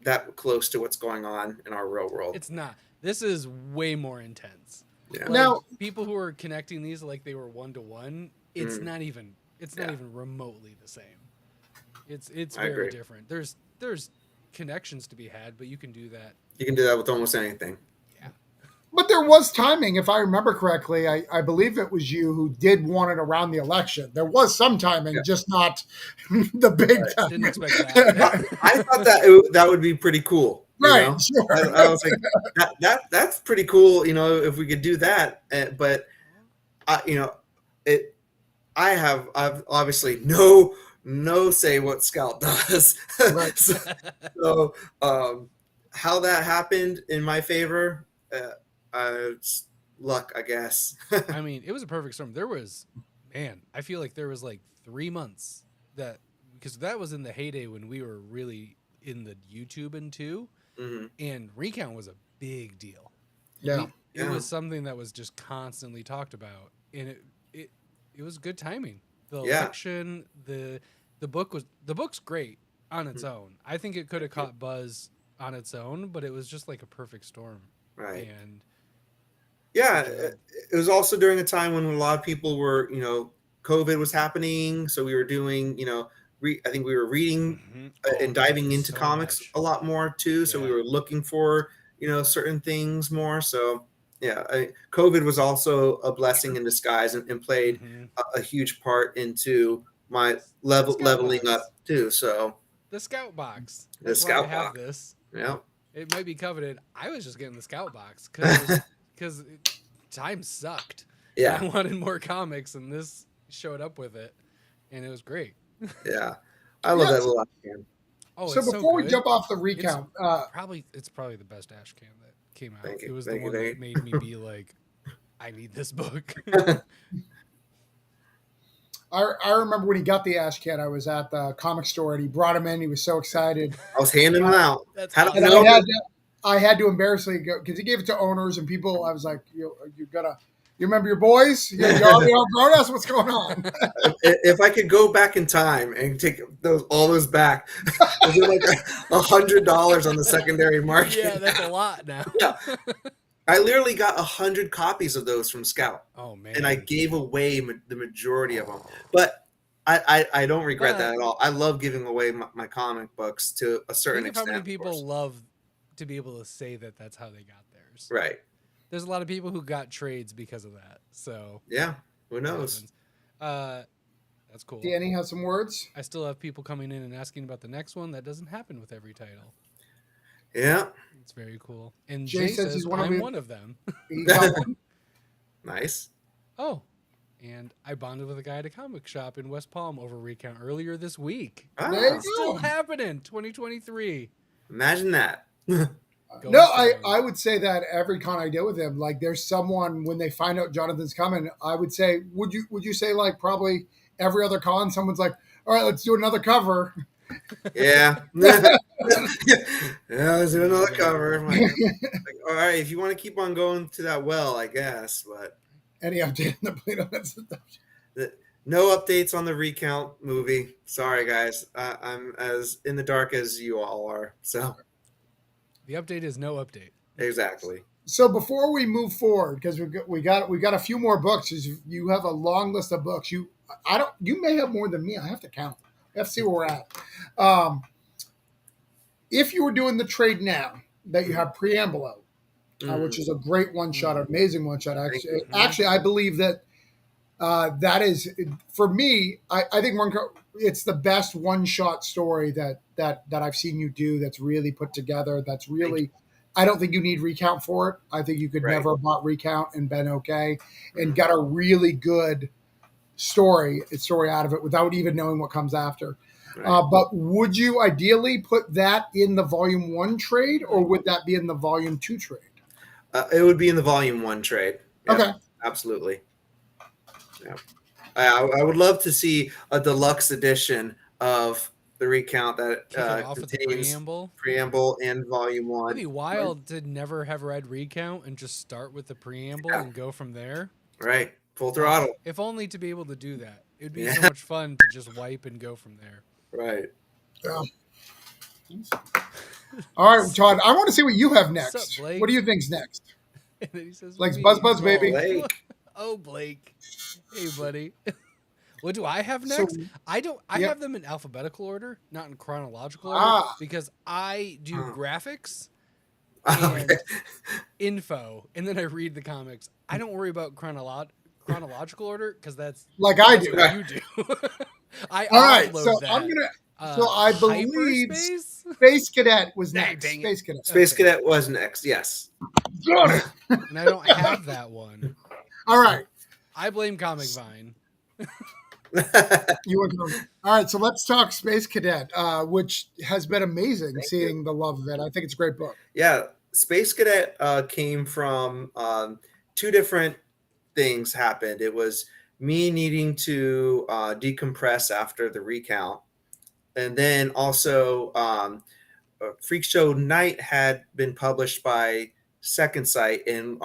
that close to what's going on in our real world. It's not. This is way more intense. Yeah. Like Now, people who are connecting these like they were 1-to-1, it's Mm. not even Yeah. remotely the same. It's I very agree. different. There's connections to be had, but you can do that. You can do that with almost anything. Yeah. but there was timing, if I remember correctly. I believe it was you who did want it around the election. There was some timing, Yeah. just not the big Right. time. Didn't expect that. I thought that would be pretty cool. Right, know? sure. I was like, that's pretty cool. If we could do that, but it. I've obviously no say what Scout does. Right. So how that happened in my favor, it's luck, I guess. I mean, it was a perfect storm. There was, man, I feel like there was like 3 months because that was in the heyday when we were really in the YouTube and too, Mm-hmm. and recount was a big deal. Yeah. It was something that was just constantly talked about, and it was good timing. The election, the book's great on its own. I think it could have caught buzz on its own, but it was just like a perfect storm. Right. And yeah, it was also during a time when a lot of people were, COVID was happening, so we were doing, I think we were reading and diving into so comics much. a lot more too. So we were looking for, certain things more. So yeah, COVID was also a blessing in disguise and played a huge part into my leveling box. up too. So The Scout box. the That's Scout why I have box. this. Yeah. It might be coveted. I was just getting the Scout box because time sucked. Yeah. I wanted more comics, and this showed up with it, and it was great. Yeah. I love that little can. Oh, So it's before we good. jump off the recount, It's probably the best Ash can that came out. Thank you. It was Thank the you, one thank that made me be like, I need this book. I remember when he got the Ash Can, I was at the comic store and he brought him in. He was so excited. I was handing them out. That's How do awesome. And I had to embarrassingly go because he gave it to owners and people. I was like, you remember your boys? You already outgrown us. What's going on? If I could go back in time and take all those back, is it like $100 on the secondary market? Yeah, that's a lot now. Yeah. I literally got 100 copies of those from Scout. Oh man! And I gave away the majority of them, but I don't regret that at all. I love giving away my comic books to a certain Think of extent. how many people love to be able to say that that's how they got theirs. Right. There's a lot of people who got trades because of that. So yeah, who knows? That's cool. Danny has some words. I still have people coming in and asking about the next one. That doesn't happen with every title. Yeah, it's very cool. And Jay says he's one of them. He got one. Nice. Oh, and I bonded with a guy at a comic shop in West Palm over recount earlier this week. It's still happening. 2023. Imagine that. No, I would say that every con I deal with him, like there's someone when they find out Jonathan's coming, I would say, would you say like probably every other con, someone's like, all right, let's do another cover. Yeah. Yeah, let's do another cover. Like, all right, if you want to keep on going to that well, I guess. But any update on the Plato? No updates on the recount movie. Sorry, guys. I'm as in the dark as you all are. So the update is no update. Exactly. So before we move forward, because we got a few more books. You have a long list of books. You may have more than me. I have to count. I have to see where we're at. If you were doing the trade now that you have Preamble out, which is a great one shot, amazing one shot. Actually, I believe that that is for me. I think it's the best one shot story that I've seen you do. That's really put together. That's really I don't think you need recount for it. I think you could Right. never have bought recount and been okay and Mhm. got a really good story out of it without even knowing what comes after. Right. But would you ideally put that in the volume 1 trade, or would that be in the volume 2 trade? It would be in the volume 1 trade. Yep, Okay. absolutely. Yeah. I would love to see a deluxe edition of the recount that Kick it off with the contains preamble. and volume 1. It'd be wild to never have read recount and just start with the preamble and go from there. Right. Full throttle. If only to be able to do that. It'd be Yeah. so much fun to just wipe and go from there. Right. Yeah. All right, Todd, I want to see what you have next. What's up, Blake? What do you think's next? And then he says, Blake's "Me, buzz, buzz, baby." Blake. Oh, Blake. Hey, buddy. What do I have next? I have them in alphabetical order, not in chronological order, because I do graphics and info, and then I read the comics. I don't worry about chronological order because that's like I do. What you do. I all right, so that. I'm gonna. So I believe Hyperspace? Space Cadet was Dang, next. dang it. Space Cadet. Space Cadet was next. Yes. Got it. And I don't have that one. All right. I blame Comic Vine. You want to? All right, so let's talk Space Cadet, which has been amazing seeing the love of it. I think it's a great book. Yeah, Space Cadet came from two different things happened. It was me needing to decompress after the recount, and then also Freak Show Night had been published by Second Sight and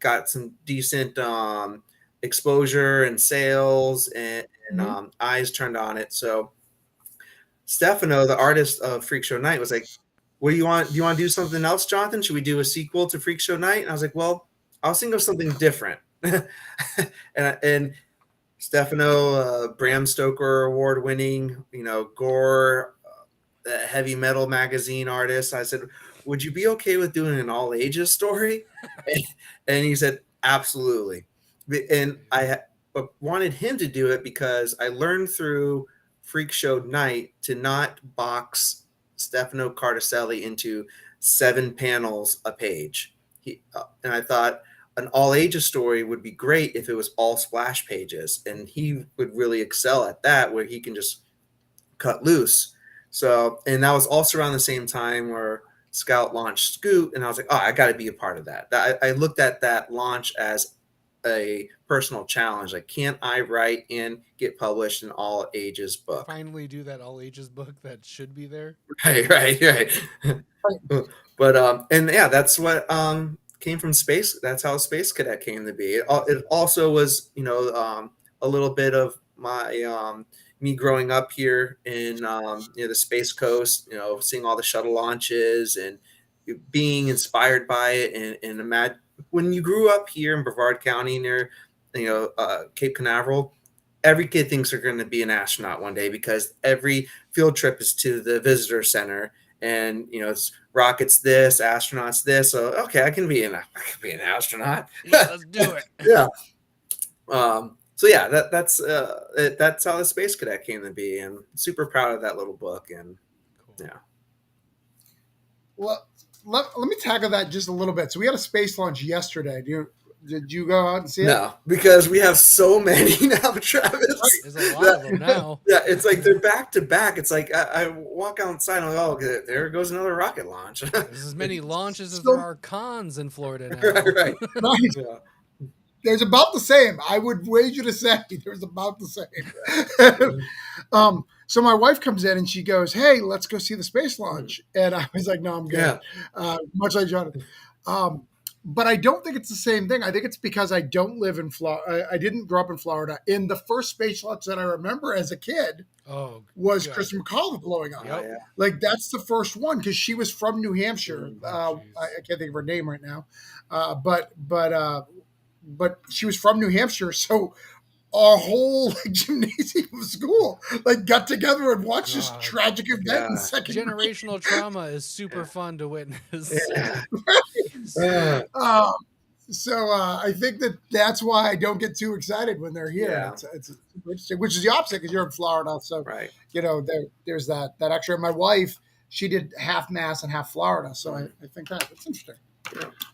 got some decent exposure and sales and eyes turned on it. So Stefano, the artist of Freak Show Night, was like, "What do you want? Do you want to do something else, Jonathan? Should we do a sequel to Freak Show Night?" And I was like, "Well, I was thinking of something different." and Stefano, Bram Stoker award-winning, gore, heavy metal magazine artist. I said, "Would you be okay with doing an all-ages story?" and he said, "Absolutely." And I wanted him to do it because I learned through Freak Show Night to not box Stefano Carticelli into 7 panels a page. And I thought an all-ages story would be great if it was all splash pages, and he would really excel at that, where he can just cut loose. So, and that was also around the same time where Scout launched Scoot, and I was like, oh, I got to be a part of that. I looked at that launch as a personal challenge. Like, can't I write and get published an all ages book? Finally do that all ages book that should be there. Right. But and yeah, that's what came from Space. That's how Space Cadet came to be. It also was, a little bit of my me growing up here in the Space Coast, seeing all the shuttle launches and being inspired by it, and imagine when you grew up here in Brevard County near, Cape Canaveral, every kid thinks they're going to be an astronaut one day because every field trip is to the visitor center, and it's rockets this, astronauts this. So okay, I can be an astronaut. Yeah, let's do it. Yeah. So yeah, that's how the Space Cadet came to be, and super proud of that little book. And cool. Yeah. Well, let me tackle that just a little bit. So we had a space launch yesterday. Did you go out and see it? No, because we have so many now, Travis. There's a lot of them now. Yeah, it's like they're back to back. It's like I walk outside and I'm like, oh, there goes another rocket launch. There's as many launches as there are cons in Florida now. Right. Yeah. There's about the same. I would wager to say there's about the same. So my wife comes in and she goes, "Hey, let's go see the space launch." And I was like, "No, I'm good." Yeah. Much like Jonathan. But I don't think it's the same thing. I think it's because I don't live in Florida. I didn't grow up in Florida. And the first space launch that I remember as a kid was Kristen McCall blowing up. Yep. Yeah. Like, that's the first one because she was from New Hampshire. I can't think of her name right now. But she was from New Hampshire, so our whole gymnasium of school got together and watched this tragic event in second generational trauma is super fun to witness. Yeah. So I think that's why I don't get too excited when they're here. Yeah. It's interesting, which is the opposite because you're in Florida. So there's that extra. My wife she did half Mass and half Florida. So I think that's interesting.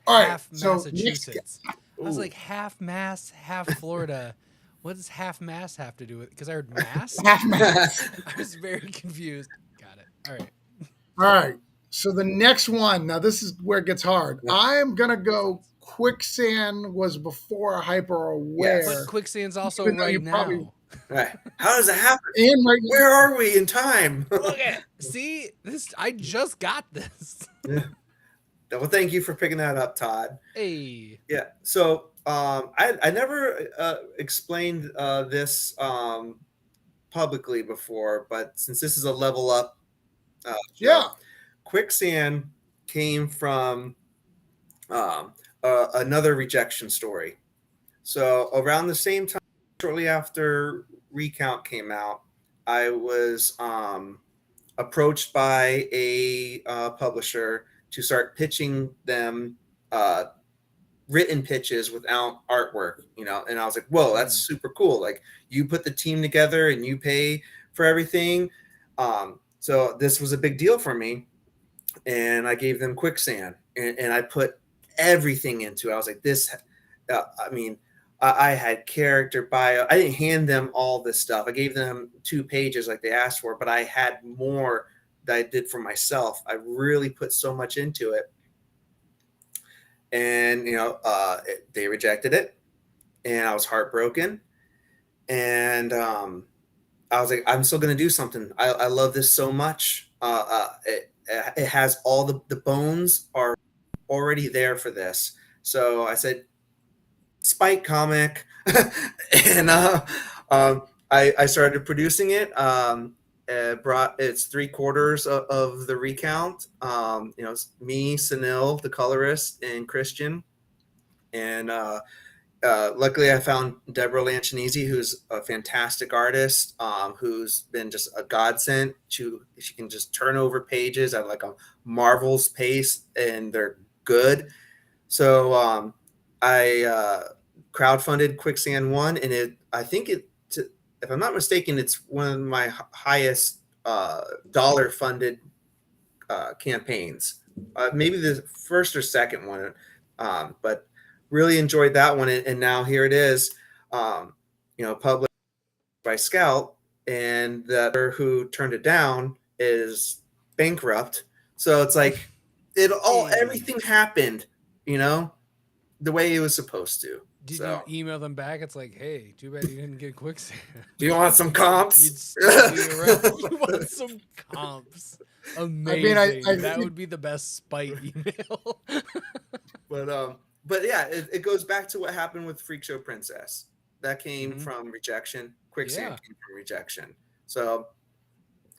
All right, Half so Massachusetts. I was Ooh. like half Mass, half Florida. What does half Mass have to do with it? Because I heard Mass. half Mass. I was very confused. Got it. All right. All right. So the next one, now this is where it gets hard. Yeah. I'm gonna go Quicksand was before Hyper Aware. Yes. But Quicksand's also Even though right you probably- now. Right. How does it happen? And right Where are we in time? Look at see this. I just got this. Well, thank you for picking that up, Todd. Hey. Yeah. So I never explained this publicly before, but since this is a level up, show, Yeah. Quicksand came from another rejection story. So around the same time, shortly after Recount came out, I was approached by a publisher to start pitching them written pitches without artwork, and I was like, whoa, that's super cool. Like, you put the team together and you pay for everything. So this was a big deal for me. And I gave them Quicksand and I put everything into it. I was like, I had character bio. I didn't hand them all this stuff. I gave them 2 pages like they asked for, but I had more that I did for myself. I really put so much into it. And, they rejected it and I was heartbroken. And I was like, I'm still going to do something. I love this so much. It has all the bones are already there for this. So I said, Spike comic. And I started producing it. It's 3/4 of the Recount. It's me, Sunil, the colorist, and Christian. And luckily I found Deborah Lanchinese, who's a fantastic artist, who's been just a godsend. She can just turn over pages at like a Marvel's pace, and they're good. So I crowdfunded Quicksand 1, and if I'm not mistaken, it's one of my highest dollar funded campaigns. Maybe the first or second one, but really enjoyed that one. And now here it is, published by Scout, and the who turned it down is bankrupt. So it's like everything happened, the way it was supposed to. Did you email them back? It's like, hey, too bad you didn't get Quicksand. Do you want some comps? You'd still be around. You want some comps. Amazing. That would be the best spite email. But yeah, it goes back to what happened with Freak Show Princess. That came from rejection. Quicksand came from rejection. So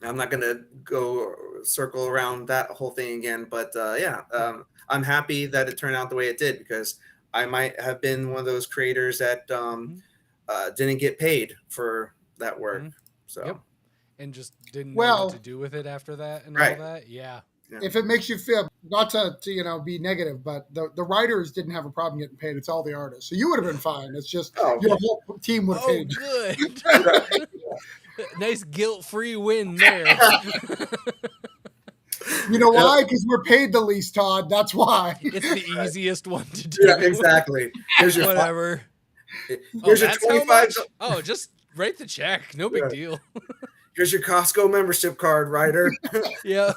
I'm not going to go circle around that whole thing again. But I'm happy that it turned out the way it did, because I might have been one of those creators that didn't get paid for that work. So, and just didn't know what to do with it after that and all that. Yeah. If it makes you feel, not to be negative, but the writers didn't have a problem getting paid. It's all the artists. So you would have been fine. It's just your whole team would have paid. Good. Nice guilt-free win there. You know why? Because we're paid the least, Todd. That's why. It's the easiest one to do. Yeah, exactly. Here's your whatever. Here's your 25. Oh, just write the check. No big deal. Here's your Costco membership card, writer. Yeah.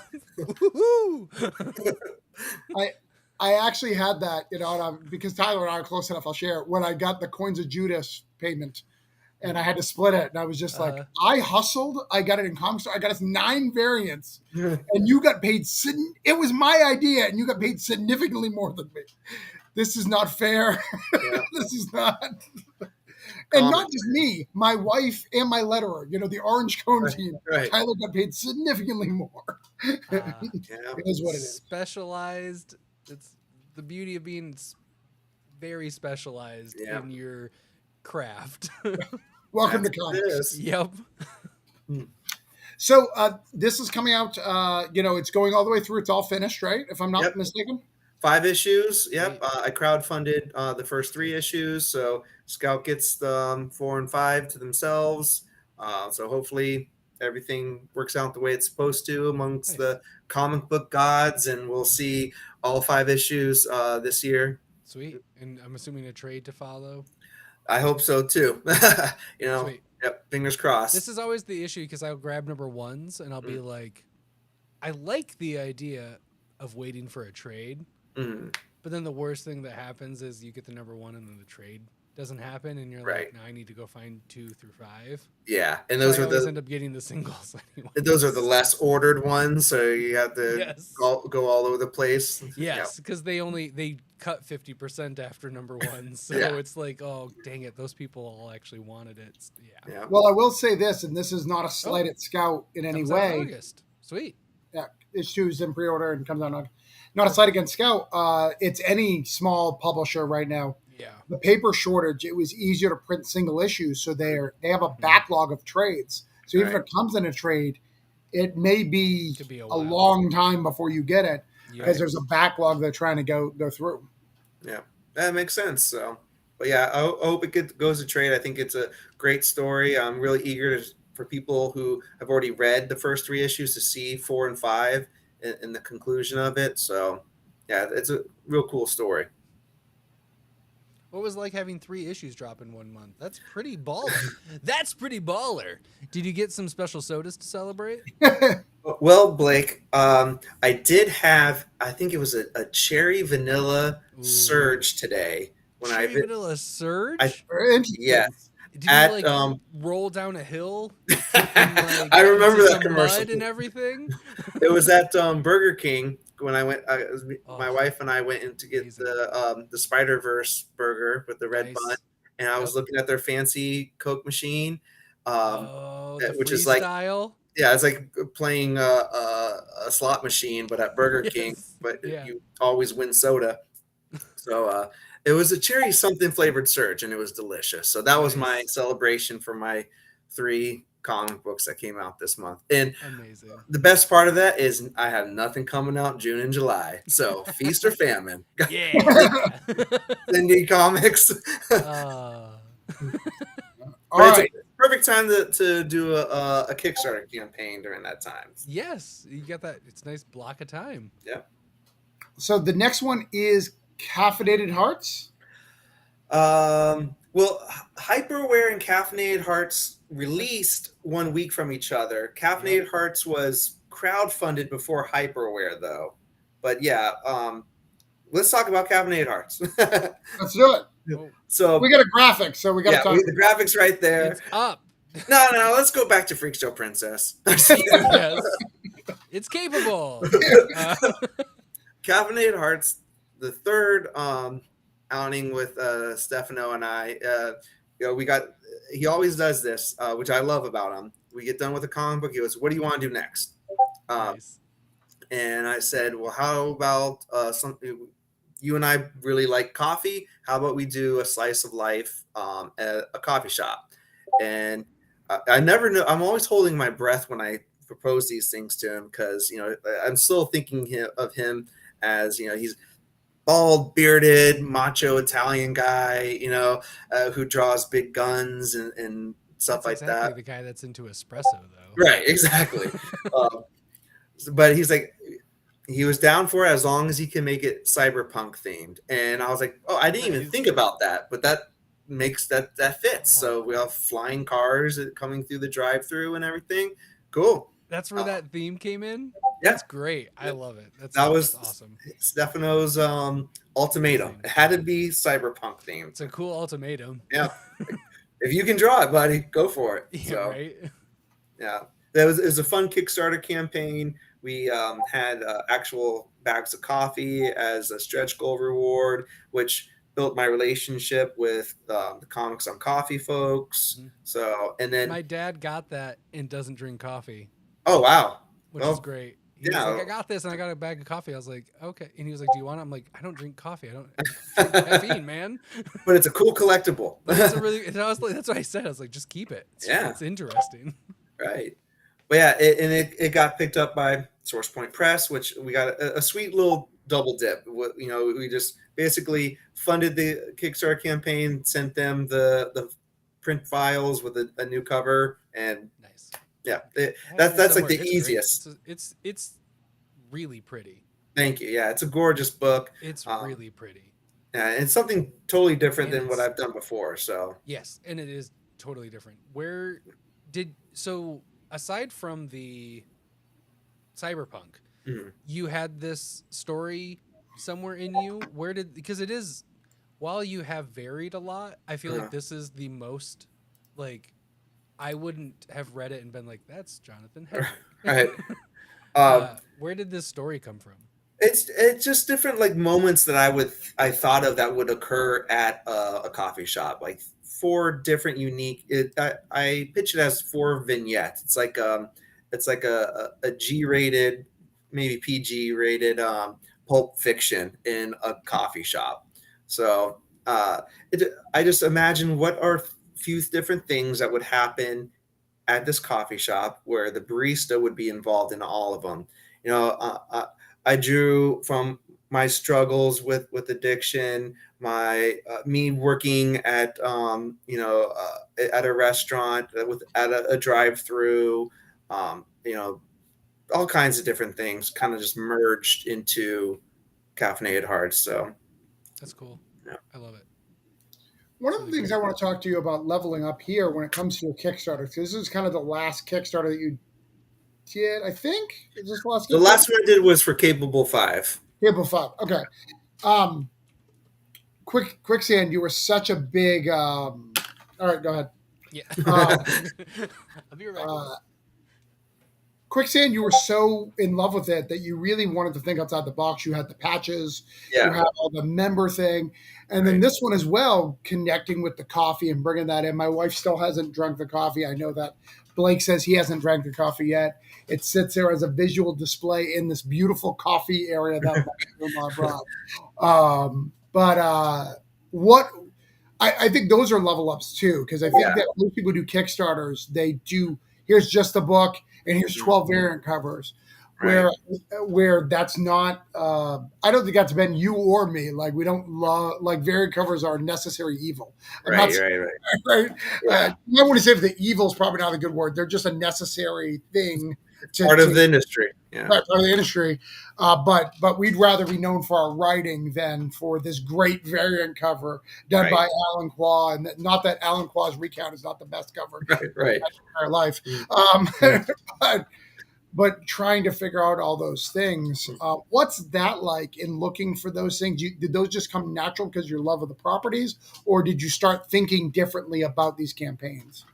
I actually had that, because Tyler and I are close enough. I'll share it. When I got the Coins of Judas payment, and I had to split it, and I was just like, I hustled. I got it in Comic Store. I got us 9 variants, and you got paid. It was my idea, and you got paid significantly more than me. This is not fair. Yeah. This is not. And not just me, my wife and my letterer, the Orange Cone team. Right. Tyler got paid significantly more. It is what it is. Specialized. It's the beauty of being very specialized in your craft. Welcome to comics. Yep. So this is coming out, it's going all the way through. It's all finished, right? If I'm not mistaken. 5 issues. Yep. I crowdfunded the first 3 issues. So Scout gets the 4 and 5 to themselves. So hopefully everything works out the way it's supposed to amongst Nice. the comic book gods, and we'll see all 5 issues this year. Sweet. And I'm assuming a trade to follow. I hope so too. Sweet. Yep, fingers crossed. This is always the issue because I'll grab number ones and I'll be like, I like the idea of waiting for a trade, but then the worst thing that happens is you get the number one and then the trade doesn't happen, and you're Right. like, now I need to go find 2 through 5. Yeah, and So those I are always end up getting the singles anyway. those are the less ordered ones, so you have to Yes. go all over the place. Yes, because they cut 50% after number one, so Yeah. it's like, oh dang it, those people all actually wanted it. Yeah. Well, I will say this, and this is not a slight at Scout in any Comes out in way. August. Sweet. Yeah, issues in pre-order and comes out on. Not a slight against Scout. It's any small publisher right now. Yeah. The paper shortage, it was easier to print single issues, so they have a backlog of trades. So even if it comes in a trade, it may be, Could be a a while. long time before you get it because Yeah. there's a backlog they're trying to go through. Yeah, that makes sense. So, but yeah, I hope it goes to trade. I think it's a great story. I'm really eager for people who have already read the first 3 issues to see 4 and 5 and the conclusion of it. So, yeah, it's a real cool story. What was it like having 3 issues drop in 1 month? That's pretty baller. That's pretty baller. Did you get some special sodas to celebrate? Well, Blake, I did have, I think it was a cherry vanilla surge today. Cherry vanilla surge? Very interesting. Yes. Did you At, like roll down a hill? I remember that commercial. Mud and everything. It was at Burger King when I went. My Oh, wife and I went in to get amazing. the Spider-Verse burger with the red Nice. bun, and I was looking at their fancy Coke machine, The which is like, freestyle. yeah, it's like playing a slot machine, but at Burger King. Yes. But Yeah. you always win soda. So it was a cherry something flavored surge, and it was delicious. So that was my Nice. celebration for my 3 comic books that came out this month. And Amazing. the best part of that is I have nothing coming out June and July. So feast or famine. Yeah. Indie comics. All But right. it's a perfect time to do a Kickstarter campaign during that time. Yes, you got that. It's a nice block of time. Yeah. So the next one is Caffeinated Hearts. Well, Hyperware and Caffeinated Hearts released 1 week from each other. Caffeinated Hearts was crowdfunded before Hyperware, though. But yeah, let's talk about Caffeinated Hearts. Let's do it. Oh, So We got a graphic, so we got to talk. the graphics right there. it's up. No, let's go back to Freak Show Princess. Yes. It's capable. Caffeinated Hearts, the third outing with Stefano and I. He always does this, which I love about him. We get done with a comic book. He goes, "What do you want to do next?" Nice. And I said, "Well, how about something? You and I really like coffee. How about we do a slice of life at a coffee shop?" And I never know. I'm always holding my breath when I propose these things to him because I'm still thinking of him as he's bald, bearded, macho Italian guy, who draws big guns and stuff That's like exactly that. the guy that's into espresso, though. Right, exactly. But he's like, he was down for it as long as he can make it cyberpunk themed. And I was like, oh, I didn't even Nice. think about that, but that makes that fits. Oh. So we have flying cars coming through the drive-through and everything. Cool. That's where that theme came in. Yeah. That's great. I love it. That was that's awesome. Stefano's ultimatum. It had to be cyberpunk themed. It's a cool ultimatum. Yeah. If you can draw it, buddy, go for it. Yeah, So, right. yeah, it was a fun Kickstarter campaign. We had actual bags of coffee as a stretch goal reward, which built my relationship with the Comics on Coffee folks. Mhm. So, and then My dad got that and doesn't drink coffee, oh wow, which is great. He was yeah. like, I got this, and I got a bag of coffee. I was like, okay. And he was like, do you want it? I'm like, I don't drink coffee. I don't drink caffeine, man. but it's a cool collectible. But it's a really. And I was like, that's what I said. I was like, just keep it. Yeah. It's interesting. Right. But yeah, it got picked up by Source Point Press, which we got a sweet little double dip. We just basically funded the Kickstarter campaign, sent them the print files with a new cover, and Nice. Yeah, It has to be that's like somewhere. the It's great. easiest. It's really pretty. Thank you. Yeah, it's a gorgeous book. It's Um, really pretty. yeah, and it's something totally different And than what it's I've done before. So, yes, and it is totally different. Where did so aside from the cyberpunk, mhm. you had this story somewhere in you? Where did because it is while you have varied a lot, I feel like Uh, this is the most like I wouldn't have read it and been like, that's Jonathan Hedrick. right. Um, Where did this story come from? it's just different like moments that I thought of that would occur at a coffee shop, like four different unique. I pitch it as four vignettes. It's like a G rated, maybe PG rated pulp fiction in a coffee shop. So I just imagine what are few different things that would happen at this coffee shop where the barista would be involved in all of them. You know, I drew from my struggles with addiction, my me working at at a restaurant with at a drive-through, you know, all kinds of different things, kind of just merged into caffeinated hearts. So That's cool. yeah. I love it. One It's of the really things cool. I want to talk to you about leveling up here when it comes to your Kickstarter, because this is kind of the last Kickstarter that you did, I think. Is this the last The Kickstarter? last one I did was for Capable Five. Cable 5. Okay. Um, Quicksand, you were such a big. All right, go ahead. Yeah. Um, I'll be right back. uh, Quicksand, you were so in love with it that you really wanted to think outside the box. You had the patches, you Yeah, had all the member thing, and then right, this one as well, connecting with the coffee and bringing that in. My wife still hasn't drunk the coffee. I know that Blake says he hasn't drank the coffee yet. It sits there as a visual display in this beautiful coffee area that my brought. But what I think those are level ups too, because I think yeah, that most people do Kickstarters. They do here's just the book and here's mhm, 12 variant covers. right, Where that's not, I don't think that's been you or me. Like we don't love like variant covers are a necessary evil. I'm not right, right, right. right. Yeah, I want to say if the evil is probably not a good word. They're just a necessary thing it's to, part of to the industry. Yeah, part of the industry. But we'd rather be known for our writing than for this great variant cover done right, by Alan Qua. And not that Alan Qua's recount is not the best cover right, right. in our life, Mm, um, mm, but trying to figure out all those things. mm. What's that like in looking for those things? Did those just come natural because your love of the properties, or did you start thinking differently about these campaigns?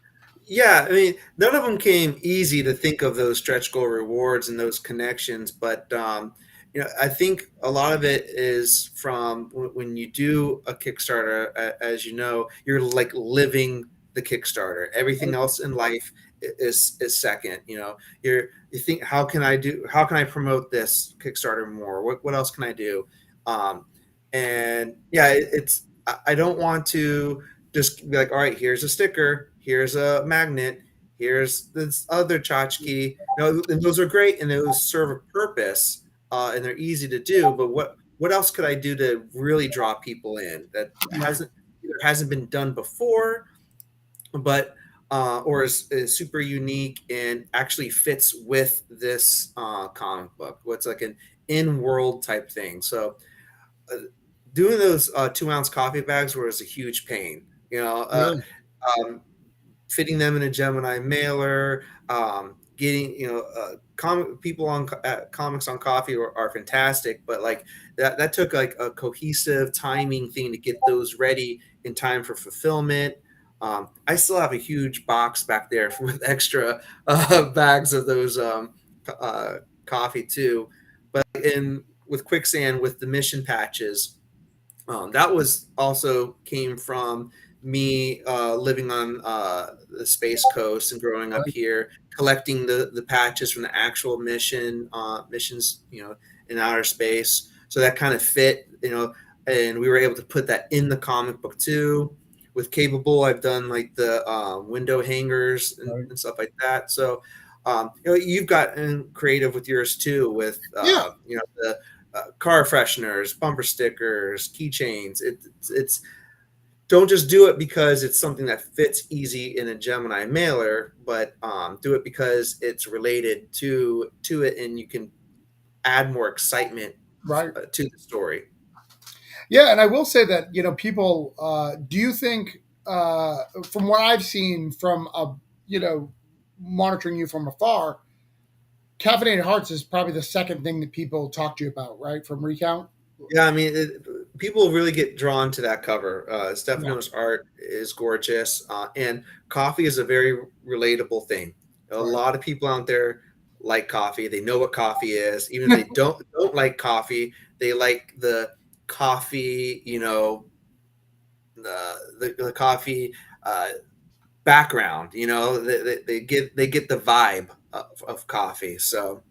Yeah, I mean, none of them came easy to think of those stretch goal rewards and those connections, but I think a lot of it is from when you do a Kickstarter, as you know, you're like living the Kickstarter. Everything else in life is second. You think, how can I promote this Kickstarter more? What else can I do? Um, and yeah, I don't want to just be like, all right, here's a sticker, here's a magnet, here's this other tchotchke. And those are great and those serve a purpose, and they're easy to do. But what else could I do to really draw people in that Right. hasn't been done before, but or is super unique and actually fits with this comic book? What's like an in-world type thing? So uh, doing those 2 ounce coffee bags was a huge pain. Yeah. Um, fitting them in a Gemini mailer, getting people on comics on coffee are fantastic, but like that took like a cohesive timing thing to get those ready in time for fulfillment. I still have a huge box back there with extra bags of those uh, coffee too, but in with Quicksand with the mission patches, that was also came from me living on the Space Coast and growing up Right. here, collecting the patches from the actual missions, in outer space. So that kind of fit, and we were able to put that in the comic book too. With Capable, I've done like the window hangers Right. and stuff like that. So, you've gotten creative with yours too, with Yeah. the car fresheners, bumper stickers, keychains. It's don't just do it because it's something that fits easy in a Gemini mailer, but do it because it's related to it, and you can add more excitement Right. to the story. Yeah, and I will say that people. Do you think, from what I've seen from monitoring you from afar, caffeinated hearts is probably the second thing that people talk to you about, right? From Recount. Yeah, I mean, people really get drawn to that cover. Yeah. Stefano's art is gorgeous, and coffee is a very relatable thing. A Right. lot of people out there like coffee. They know what coffee is. Even if they don't like coffee, they like the coffee. The coffee background. They get the vibe of coffee. So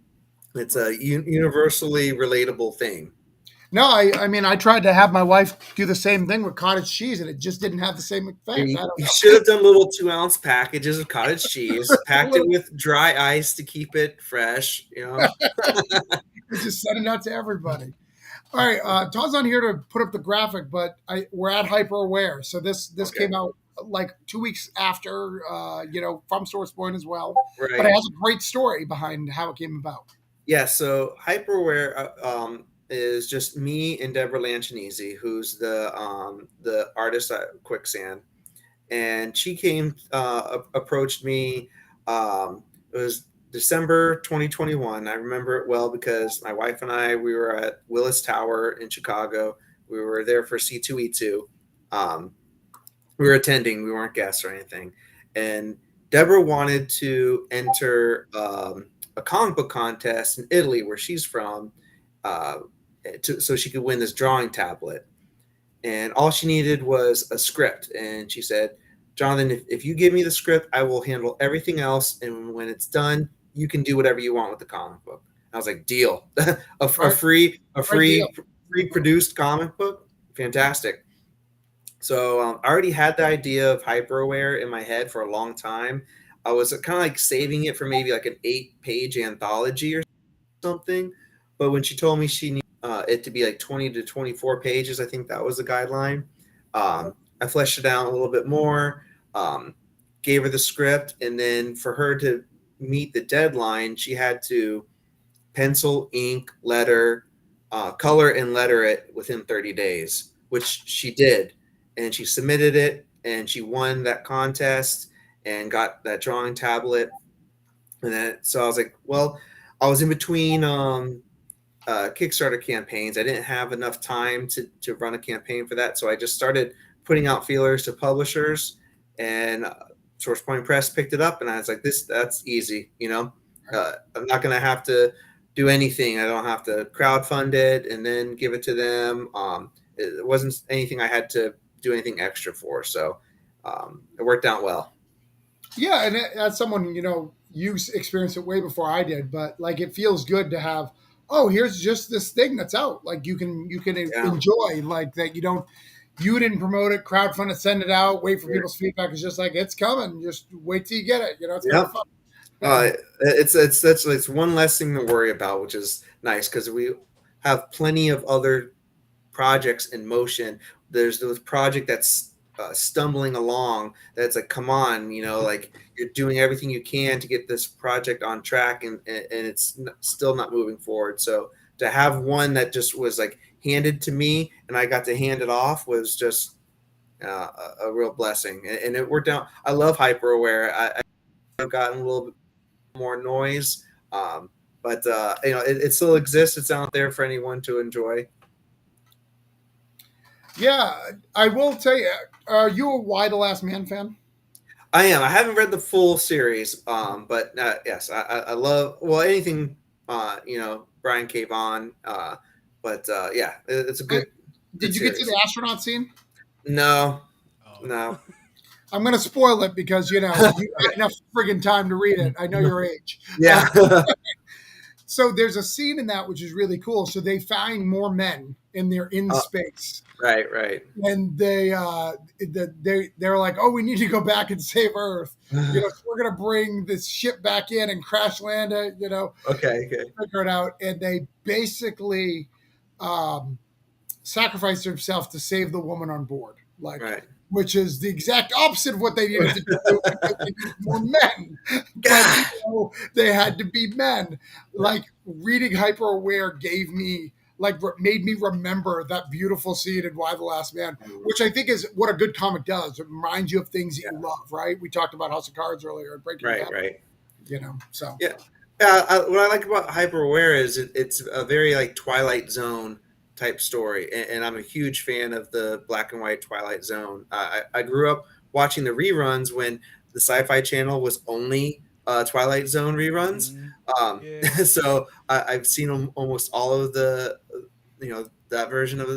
it's a universally relatable thing. No, I mean, I tried to have my wife do the same thing with cottage cheese, and it just didn't have the same effect. I don't You know. should have done little 2-ounce packages of cottage cheese, packed it with dry ice to keep it fresh. Just send it out to everybody. All right, Todd's on here to put up the graphic, but we're at Hyper Aware, so this Okay. came out like 2 weeks after, from Source Point as well. But Right. it has a great story behind how it came about. Yeah. So Hyperware is just me and Deborah Lanchinese, who's the artist at Quicksand, and she approached me. It was December 2021. I remember it well because my wife and I, we were at Willis Tower in Chicago. We were there for C2E2. We were attending. We weren't guests or anything. And Deborah wanted to enter a comic book contest in Italy, where she's from, uh, so she could win this drawing tablet. And all she needed was a script. And she said, Jonathan, if you give me the script, I will handle everything else. And when it's done, you can do whatever you want with the comic book. I was like, deal. a free deal. produced comic book. Fantastic. So I already had the idea of Hyperaware in my head for a long time. I was kind of like saving it for maybe like an 8-page anthology or something. But when she told me she needed it to be like 20 to 24 pages, I think that was the guideline. I fleshed it out a little bit more, gave her the script, and then for her to meet the deadline, she had to pencil, ink, letter, color, and letter it within 30 days, which she did. And she submitted it, and she won that contest and got that drawing tablet. And then, so I was like, well, I was in between Kickstarter campaigns. I didn't have enough time to run a campaign for that. So I just started putting out feelers to publishers, and Source Point Press picked it up, and I was like, that's easy. I'm not going to have to do anything. I don't have to crowdfund it and then give it to them. It wasn't anything I had to do anything extra for. So it worked out well. Yeah, and as someone, you experienced it way before I did, but like it feels good to have, oh, here's just this thing that's out. Like you can enjoy, like that you didn't promote it, crowdfund it, send it out, wait for people's feedback. It's just like it's coming. Just wait till you get it. It's kind of fun. It's one less thing to worry about, which is nice because we have plenty of other projects in motion. There's this project that's stumbling along. That's like, come on, like you're doing everything you can to get this project on track, and it's still not moving forward. So to have one that just was like handed to me and I got to hand it off was just a real blessing, and it worked out. I love Hyperaware. I've gotten a little bit more noise, but it still exists. It's out there for anyone to enjoy. Yeah, I will tell you. Are you a Y the Last Man fan? I am. I haven't read the full series, but yes, I love anything. Brian K. Vaughan. But yeah, it's a good. Did you get to the astronaut scene? No, no. I'm going to spoil it because you had enough friggin' time to read it. I know your age. Yeah. So there's a scene in that which is really cool. So they find more men in space. Right. And they're like, oh, we need to go back and save Earth. So we're gonna bring this ship back in and crash land it. Okay. Figure it out, and they basically sacrifice themselves to save the woman on board. Like, right. which is the exact opposite of what they needed to do because they needed more men. But God. they had to be men. Like reading Hyper Aware gave me made me remember that beautiful scene in Y the Last Man, which I think is what a good comic does. It reminds you of things that you love, right? We talked about House of Cards earlier and Breaking Bad. Right. So Yeah. What I like about Hyper Aware is it's a very like Twilight Zone type story, and I'm a huge fan of the black and white Twilight Zone. I grew up watching the reruns when the Sci-Fi Channel was only Twilight Zone reruns. So I've seen almost all of the that version of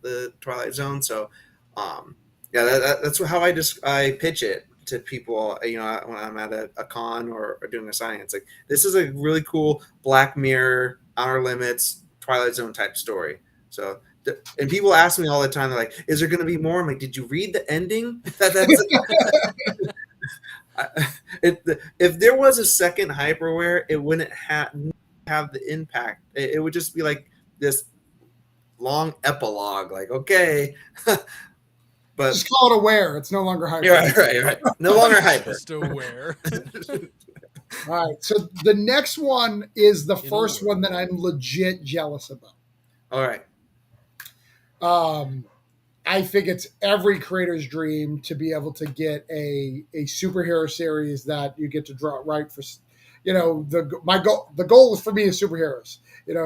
the Twilight Zone. So yeah, that's how I pitch it to people, when I'm at a con or doing a signing. It's like, this is a really cool Black Mirror, Outer Limits, Twilight Zone type story. So, and people ask me all the time, they're like, is there going to be more? I'm like, did you read the ending? If there was a second Hyperware, it wouldn't have the impact. It would just be like this long epilogue, like, okay. But just call it Aware. It's no longer Hyper. Right. No longer Hyper. Just Aware. All right. So the next one is the first one that I'm legit jealous about. All right. I think it's every creator's dream to be able to get a superhero series that you get to draw right for. The goal is for me is superheroes.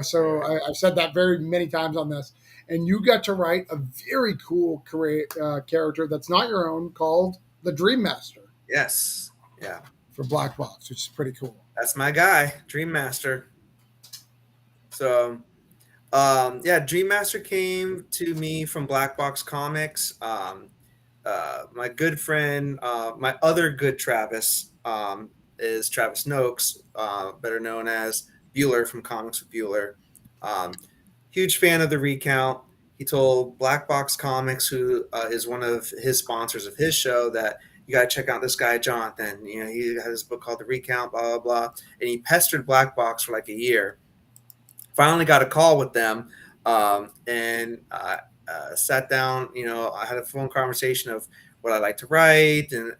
So I've said that very many times on this. And you got to write a very cool character that's not your own called the Dream Master. Yes. Yeah. For Black Box, which is pretty cool. That's my guy, Dream Master. So, Dream Master came to me from Black Box Comics. My good friend, my other good Travis, is Travis Noakes, better known as Bueller from Comics with Bueller. Huge fan of the recount. He told Black Box Comics, who is one of his sponsors of his show, that you got to check out this guy, Jonathan. He has this book called The Recount, blah, blah, blah. And he pestered Black Box for like a year. Finally got a call with them, and sat down. I had a phone conversation of what I like to write and,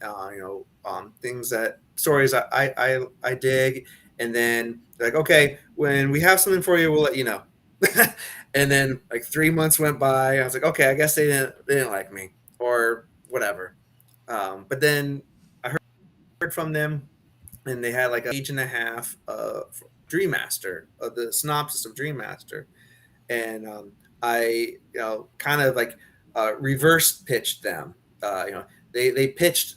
stories I dig. And then they're like, okay, when we have something for you, we'll let you know. And then like 3 months went by. I was like, okay, I guess they didn't like me or whatever. But then I heard from them, and they had like a page and a half of Dream Master, of the synopsis of Dream Master. And I kind of like reverse pitched them. They pitched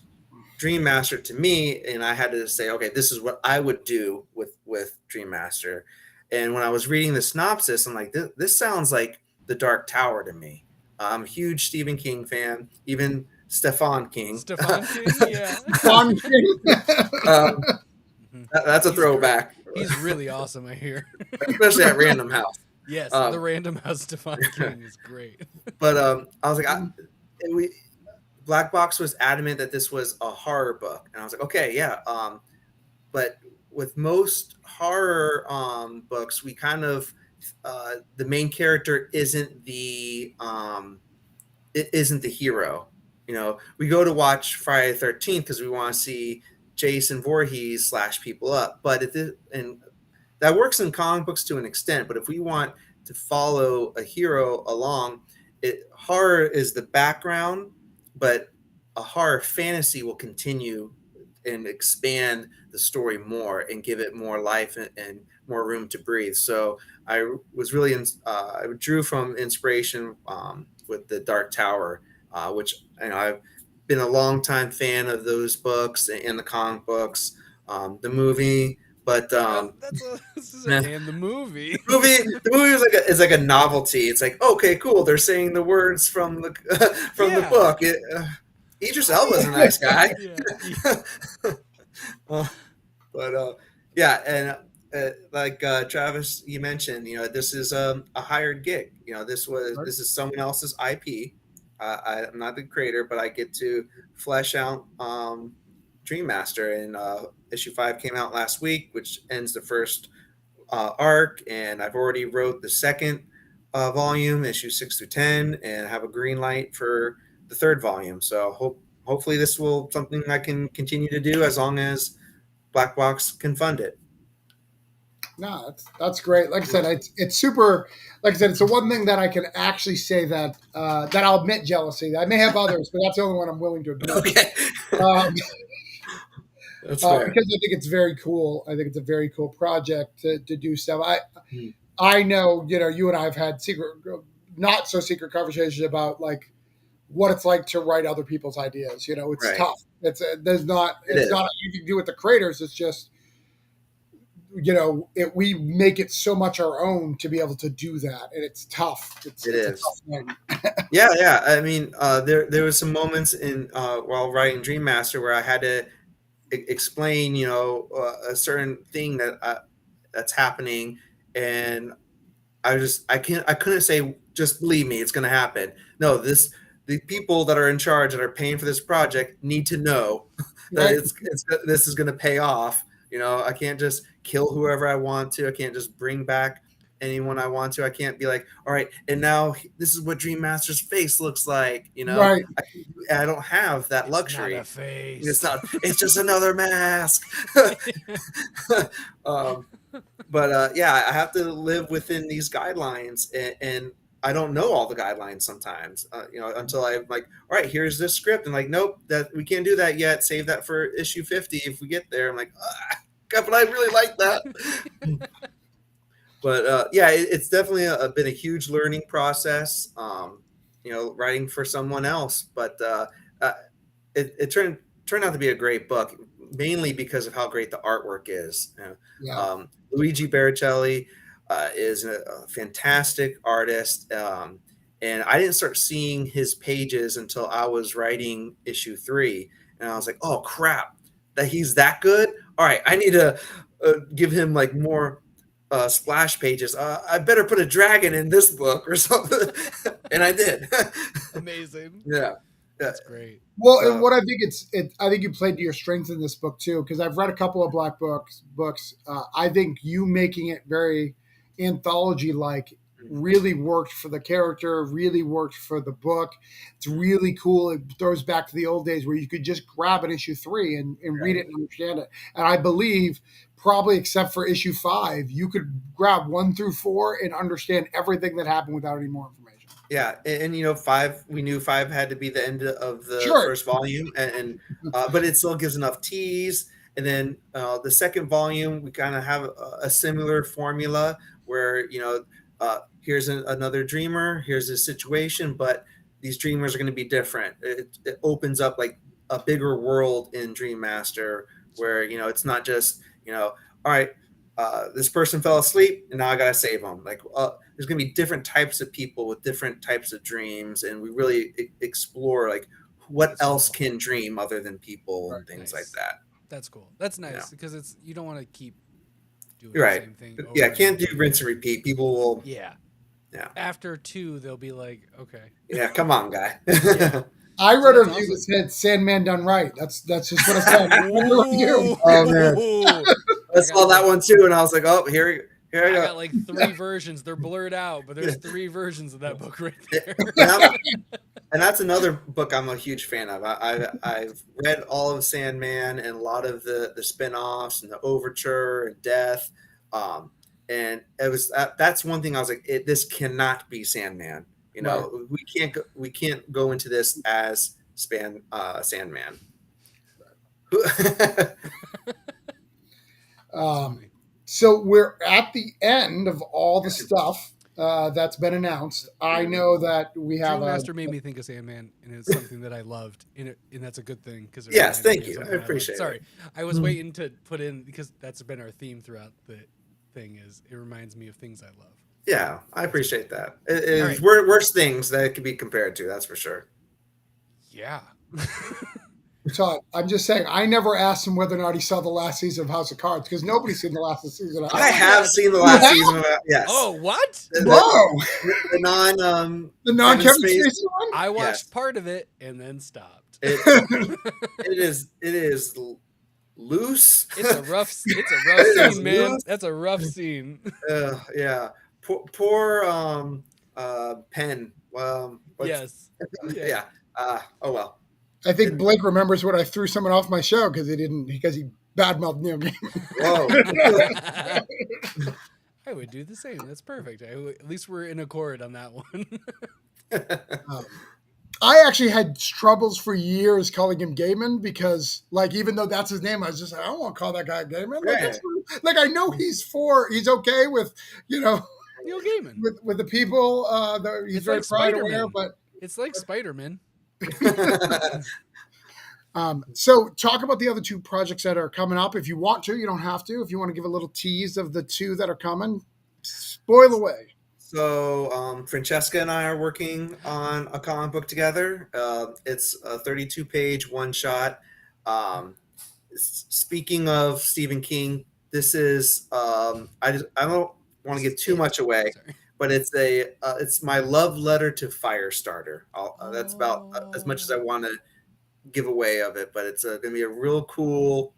Dream Master to me, and I had to say, okay, this is what I would do with Dream Master. And when I was reading the synopsis, I'm like, this sounds like The Dark Tower to me. I'm a huge Stephen King fan, even Stephen King. Stephen King, yeah. Stephen King. That's a throwback. He's really awesome, I hear. Especially at Random House. Yes, the Random House Stephen King is great. But I was like, Black Box was adamant that this was a horror book, and I was like, okay, yeah. But with most horror books, we kind of the main character isn't the hero. We go to watch Friday the 13th because we want to see Jason Voorhees slash people up, but and that works in comic books to an extent. But if we want to follow a hero along, horror is the background, but a horror fantasy will continue and expand the story more and give it more life and more room to breathe. So I was really I drew from inspiration with The Dark Tower, which I've been a long time fan of those books and the comic books, the movie. But and the movie. The movie is like a novelty. It's like, okay, cool. They're saying the words from the the book. Idris Elba's a nice guy. Like Travis, you mentioned, this is a hired gig. This is someone else's IP. I'm not the creator, but I get to flesh out Dream Master, and issue 5 came out last week, which ends the first arc, and I've already wrote the second volume, issue 6 through 10, and have a green light for the third volume. So hopefully this will something I can continue to do as long as Black Box can fund it. No, that's great. Like I said, it's super. Like I said, it's the one thing that I can actually say that that I'll admit jealousy. I may have others, but that's the only one I'm willing to admit. Okay. Um, That's fair. because I think it's very cool. I think it's a very cool project to do stuff. I know, you and I have had not so secret conversations about like what it's like to write other people's ideas. It's Right. tough. It's It not is. anything to do with the creators. It's just we make it so much our own to be able to do that, and it's tough. It's It is. a tough thing. Yeah. I mean, there was some moments in while writing Dream Master where I had to explain, a certain thing that's happening, and I couldn't say just believe me, it's going to happen. No, the people that are in charge that are paying for this project need to know that Right. this is going to pay off. I can't just kill whoever I want to. I can't just bring back anyone I want to. I can't be like, all right, and now this is what Dream Master's face looks like. Right. I don't have that It's luxury. not a face. It's not. It's just another mask. But yeah, I have to live within these guidelines, and I don't know all the guidelines sometimes. Until I'm like, all right, here's this script, and like, nope, that we can't do that yet. Save that for issue 50 if we get there. I'm like, God, but I really like that. But yeah, it's definitely been a huge learning process. Writing for someone else, but it turned out to be a great book, mainly because of how great the artwork is. Yeah. Luigi Baricelli is a fantastic artist, and I didn't start seeing his pages until I was writing issue 3, and I was like, "Oh crap, that he's that good! All right, I need to give him like more." Splash pages. I better put a dragon in this book or something, and I did. Amazing. Yeah, That's great. Well, and what I think I think you played to your strengths in this book too, because I've read a couple of Black Books. I think you making it very anthology like really worked for the character, really worked for the book. It's really cool. It throws back to the old days where you could just grab an issue 3 and read it and understand it. And I believe probably except for issue 5, you could grab 1 through 4 and understand everything that happened without any more information. Yeah, and 5, we knew 5 had to be the end of the first volume, and but it still gives enough tease. And then the second volume, we kind of have a similar formula where here's another dreamer, here's a situation, but these dreamers are going to be different. It opens up like a bigger world in Dream Master where it's not just all right, this person fell asleep and now I gotta save them. Like there's gonna be different types of people with different types of dreams, and we really explore like what else can dream other than people and things like that. That's cool. That's nice because you don't want to keep doing You're the right. same thing. Yeah, can't do rinse and repeat. People will. Yeah. After 2, they'll be like, okay. Yeah, come on, guy. I read a review that said Sandman done right. That's just what I said. Oh man, I saw that one too, and I was like, oh, here I go. I got like 3 versions. They're blurred out, but there's 3 versions of that book right there. And that's another book I'm a huge fan of. I've read all of Sandman and a lot of the spinoffs and the Overture and Death, and it was that's one thing I was like, this cannot be Sandman. We can't go into this as Sandman. So we're at the end of all the stuff that's been announced. I know that we have Dream Master made me think of Sandman, and it's something that I loved, and that's a good thing because yes, thank you, I appreciate it. Sorry, I was waiting to put in because that's been our theme throughout the thing. Is it reminds me of things I love. Yeah, I appreciate that. It's worse things that it could be compared to. That's for sure. Yeah. Todd, I'm just saying, I never asked him whether or not he saw the last season of House of Cards because nobody's seen the last season of House of Cards. I have seen the last season of yes. Oh, what? Whoa! The non Kevin Spacey one? I watched part of it and then stopped. It is loose. It's a rough scene, man. Loose. That's a rough scene. Yeah. Poor Penn. Yes. Yeah. Oh well. I think Blake remembers when I threw someone off my show because he badmouthed Neil Gaiman. Whoa. I would do the same. That's perfect. At least we're in accord on that one. I actually had troubles for years calling him Gaiman because, like, even though that's his name, I was just like, I don't want to call that guy Gaiman. Like I know he's okay with, Neil Gaiman. with the people. He's It's very like pride aware, Spider-Man. but It's like Spider-Man. So talk about the other two projects that are coming up. If you want to, you don't have to. If you want to give a little tease of the two that are coming, spoil away. So Francesca and I are working on a comic book together. It's a 32-page one-shot. Speaking of Stephen King, this is I don't want to give too much away, but it's my love letter to Firestarter. That's about as much as I want to give away of it, but it's going to be a real cool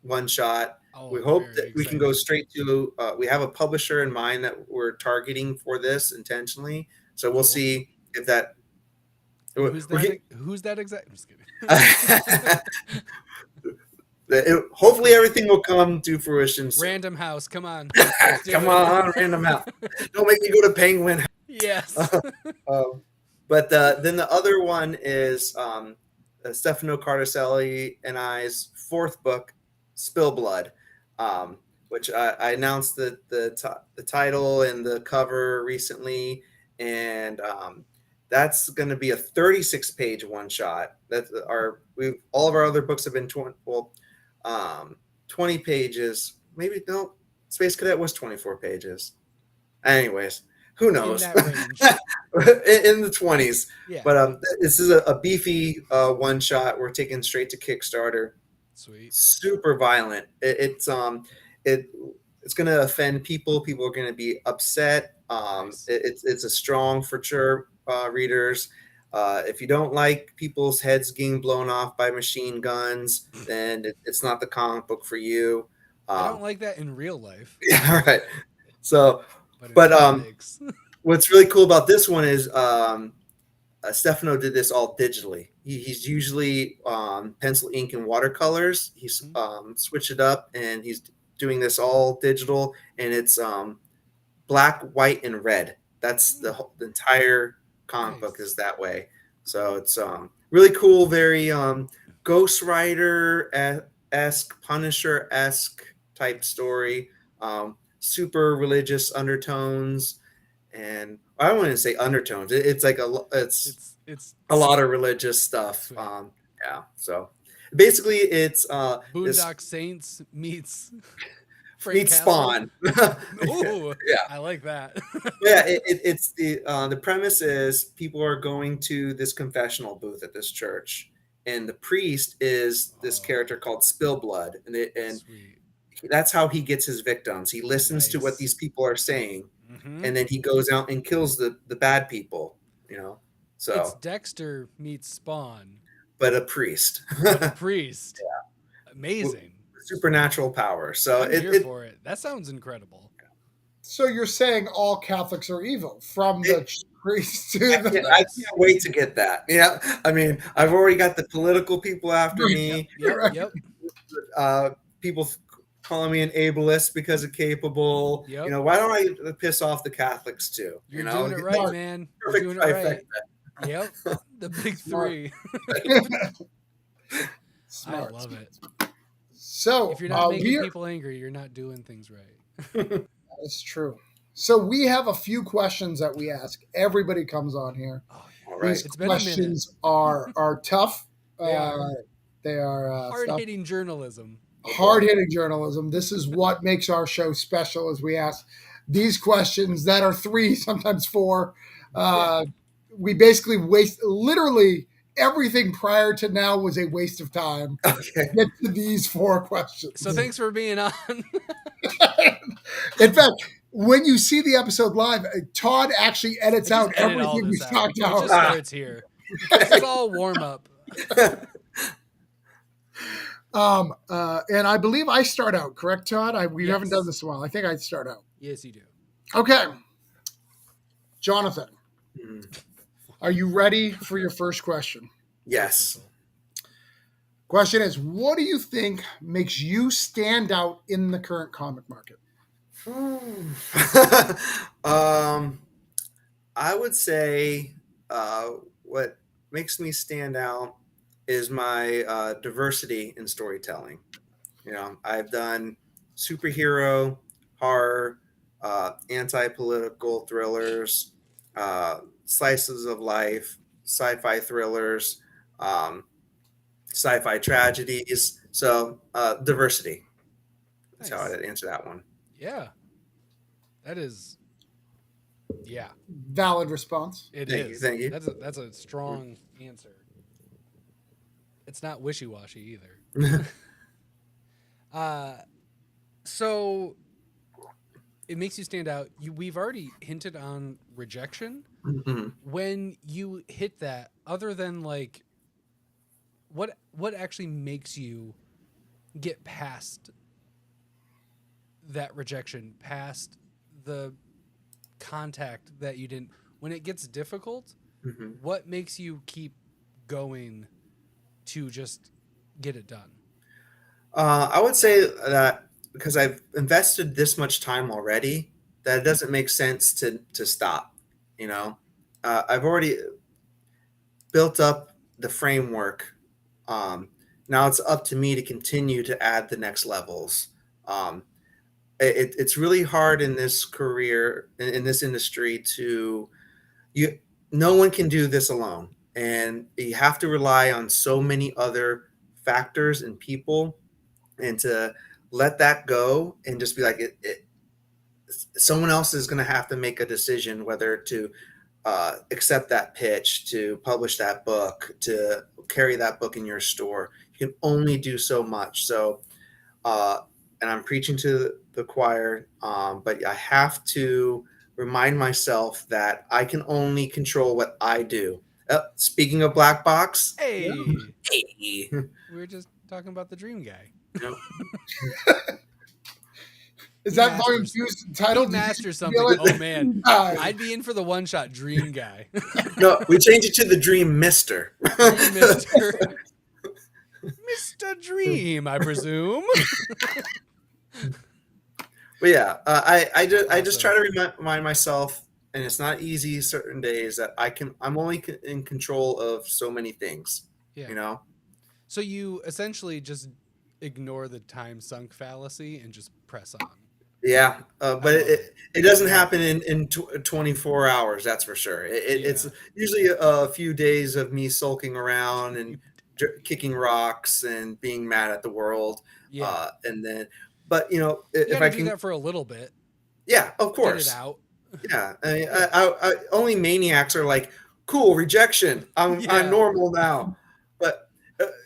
one shot. We hope that we can go straight to. We have a publisher in mind that we're targeting for this intentionally, so we'll see if that. Who's that exact? I'm just kidding. Hopefully everything will come to fruition soon. Random House, come on. Come on, Random House. Don't make me go to Penguin. Yes. But then the other one is Stefano Cardacelli and I's fourth book, Spill Blood, which I announced the title and the cover recently, and that's going to be a 36-page one shot. All of our other books have been 20 pages. Maybe no, Space Cadet was 24 pages. Anyways, who knows? In that range. In the 20s. Yeah. But this is a beefy one shot. We're taking straight to Kickstarter. Sweet. Super violent. It's going to offend people. People are going to be upset. Nice. It's a strong for sure readers. If you don't like people's heads getting blown off by machine guns, then it's not the comic book for you. I don't like that in real life. Yeah, right. So, but what's really cool about this one is Stefano did this all digitally. He's usually pencil, ink, and watercolors. He's switched it up, and he's doing this all digital, and it's black, white, and red. That's the entire comic book is that way. So it's really cool, very Ghost Rider-esque, Punisher-esque type story. Super religious undertones, and I don't want to say undertones. It's like it's a lot of religious stuff. Yeah. So basically, it's Boondock Saints meets Spawn. Ooh, yeah, I like that. Yeah, it's the premise is people are going to this confessional booth at this church, and the priest is this character called Spillblood, and that's how he gets his victims. He listens to what these people are saying, and then he goes out and kills the bad people. So it's Dexter meets Spawn, but a priest. Yeah, amazing. Supernatural power. So I'm here for it. That sounds incredible. So you're saying all Catholics are evil, from the priest to the... I can't wait to get that. Yeah, I mean, I've already got the political people after me. Yep. People calling me an ableist because of capable. Yep. Why don't I piss off the Catholics too? You're doing it right, man. You're doing it right. Yep. The big three. Smart. I love it. So if you're not making people angry, you're not doing things right. That's true. So we have a few questions that we ask. Everybody comes on here. Oh, all right. These questions are tough. They are hard-hitting journalism. Hard-hitting journalism. This is what makes our show special, as we ask these questions that are 3, sometimes 4. We basically waste literally everything prior to now was a waste of time. Okay. Get to these 4 questions. So thanks for being on. In fact, when you see the episode live, Todd actually edits out everything we talked about. It just starts here. It's all warm up. And I believe I start out, correct, Todd? We haven't done this in a while. I think I start out. Yes, you do. Okay. Jonathan. Are you ready for your first question? Yes. Question is, what do you think makes you stand out in the current comic market? I would say what makes me stand out is my diversity in storytelling. I've done superhero, horror, anti-political thrillers, slices of life, sci-fi thrillers, um, sci-fi tragedies. So diversity. That's how Nice. I'd answer that one. Yeah. That is. Yeah. Valid response. It Thank you. is. Thank you. That's a strong answer. It's not wishy-washy either. So it makes you stand out. We've already hinted on rejection. Mhm. When you hit that, other than like what actually makes you get past that rejection, past the contact that you didn't, when it gets difficult, Mhm. what makes you keep going to just get it done? I would say that because I've invested this much time already, that it doesn't make sense to stop. I've already built up the framework. Now it's up to me to continue to add the next levels. Um, it's really hard in this career in this industry to you. No one can do this alone, and you have to rely on so many other factors and people, and to let that go and just be like someone else is going to have to make a decision whether to accept that pitch, to publish that book, to carry that book in your store. You can only do so much. So, and I'm preaching to the choir, but I have to remind myself that I can only control what I do. Speaking of black box, Hey, hey, we were just talking about the dream guy. Is He that volume masters- 2's title? He Did you masters feel something. it? Oh man, Guy. I'd be in for the one shot dream guy. no, we changed it to the Dream Mister. Dream Mister. Mr. Dream, I presume. But yeah, I just try Awesome. to remind myself, and it's not easy certain days that I'm only in control of so many things. Yeah. So you essentially just ignore the time sunk fallacy and just press on. Yeah, but love it. it doesn't Yeah. happen in 24 hours. That's for sure. It's Yeah. usually a few days of me sulking around and kicking rocks and being mad at the world. Yeah. And then, but You if got to I do can, that for a little bit. yeah, of Get it course. out. Yeah, I mean, Yeah. only maniacs are like, cool, rejection. I'm Yeah. normal now. But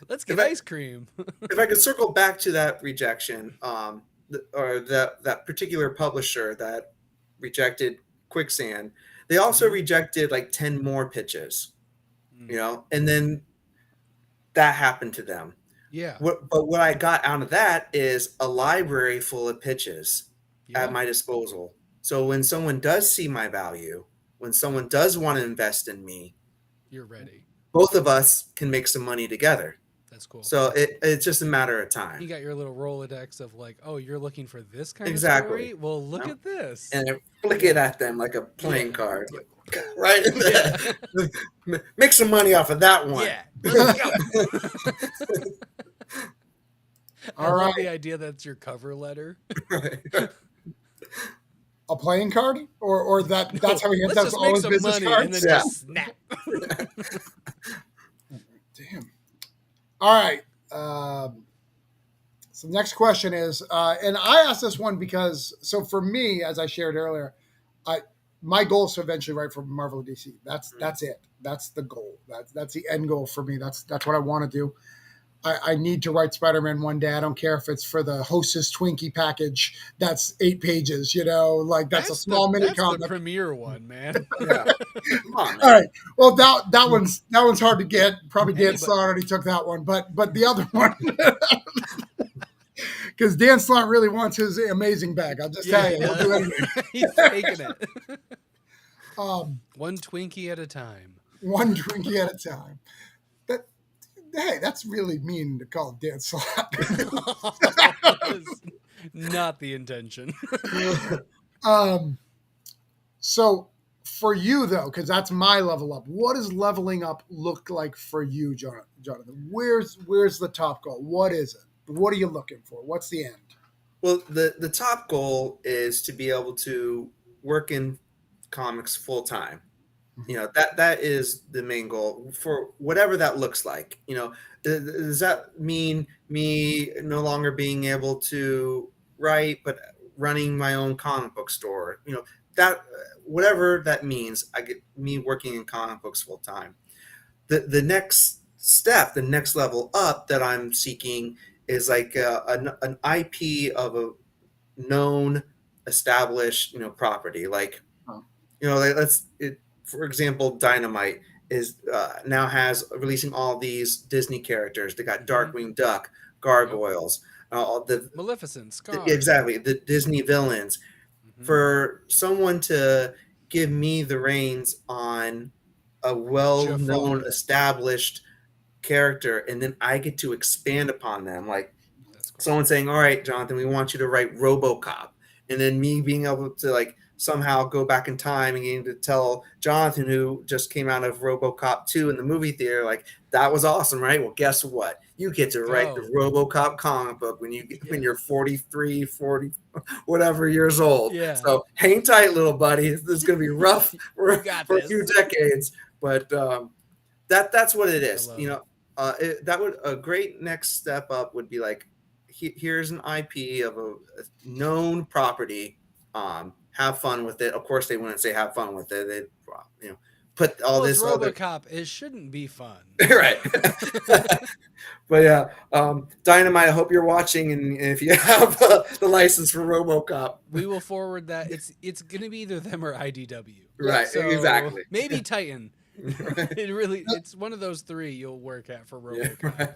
Let's if get ice cream. if I could circle back to that rejection, or that particular publisher that rejected Quicksand, they also Mhm. rejected like 10 more pitches, Mm. and then that happened to them. Yeah. But what I got out of that is a library full of pitches Yeah. at my disposal. So when someone does see my value, when someone does want to invest in me, You're ready. both of us can make some money together. That's cool. So it's just a matter of You time. got your little Rolodex of like, oh, you're looking for this kind Exactly. of story? Well, look Yep. at this. And I flick it at them like a playing Yeah. card. Yeah. Right in there. Yeah. Make some money off of that one. Yeah. Let's go. I All love right. the idea that's your cover letter. Right. A playing card, or that's how he Let's gets just all make his some business money cards. and then Yeah. just snap. Damn. All right. So the next question is, and I asked this one because, so for me, as I shared earlier, my goal is to eventually write for Marvel or DC. That's it. That's the goal. That's the end goal for me. That's what I want to do. I need to write Spider-Man one day. I don't care if it's for the Hostess Twinkie package. That's 8 pages. Like that's a small mini That's comic. the premiere one, man. Yeah. Come on, man. All right. Well, that one's hard to get. Probably Dan Anybody- Slott already took that one, but the other one, because Dan Slott really wants his amazing bag. I'll just tell you, he'll do anything. He's taking it. Um, One Twinkie at a time. one drinky at a time. That hey, that's really mean to call Dan Slott. That was not the intention. um, so for you though, because that's my level up. What does leveling up look like for you, Jonathan? Where's the top goal? What is it? What are you looking for? What's the end? Well, the top goal is to be able to work in comics full time. That is the main goal for whatever that looks like. Does that mean me no longer being able to write but running my own comic book store? That whatever that means, I get me working in comic books full time. The next step, the next level up that I'm seeking is like an IP of a known established property, like Oh. like for example, Dynamite is now has releasing all these Disney characters. They got Darkwing Duck, Gargoyles, all Maleficent, Scar. exactly, the Disney villains. For someone to give me the reins on a well-known, Jafar. established character, and then I get to expand upon them, like That's cool. someone saying, "All right, Jonathan, we want you to write RoboCop," and then me being able to like somehow go back in time and getting to tell Jonathan, who just came out of RoboCop 2 in the movie theater, like, that was awesome, right? Well, guess what? You get to write the RoboCop comic book when you're 43, 40, whatever years old. Yeah. So hang tight, little buddy. This is going to be rough for a few decades, but that's what it is. That would a great next step up would be like, here's an IP of a known property. Have fun with it. Of course, they wouldn't say have fun with it. They'd put all this RoboCop. It shouldn't be fun, right? But yeah, Dynamite, I hope you're watching, and if you have the license for RoboCop, we will forward that. It's gonna be either them or IDW, right? So exactly. Maybe Titan. It's one of those three you'll work at for RoboCop. Yeah, right.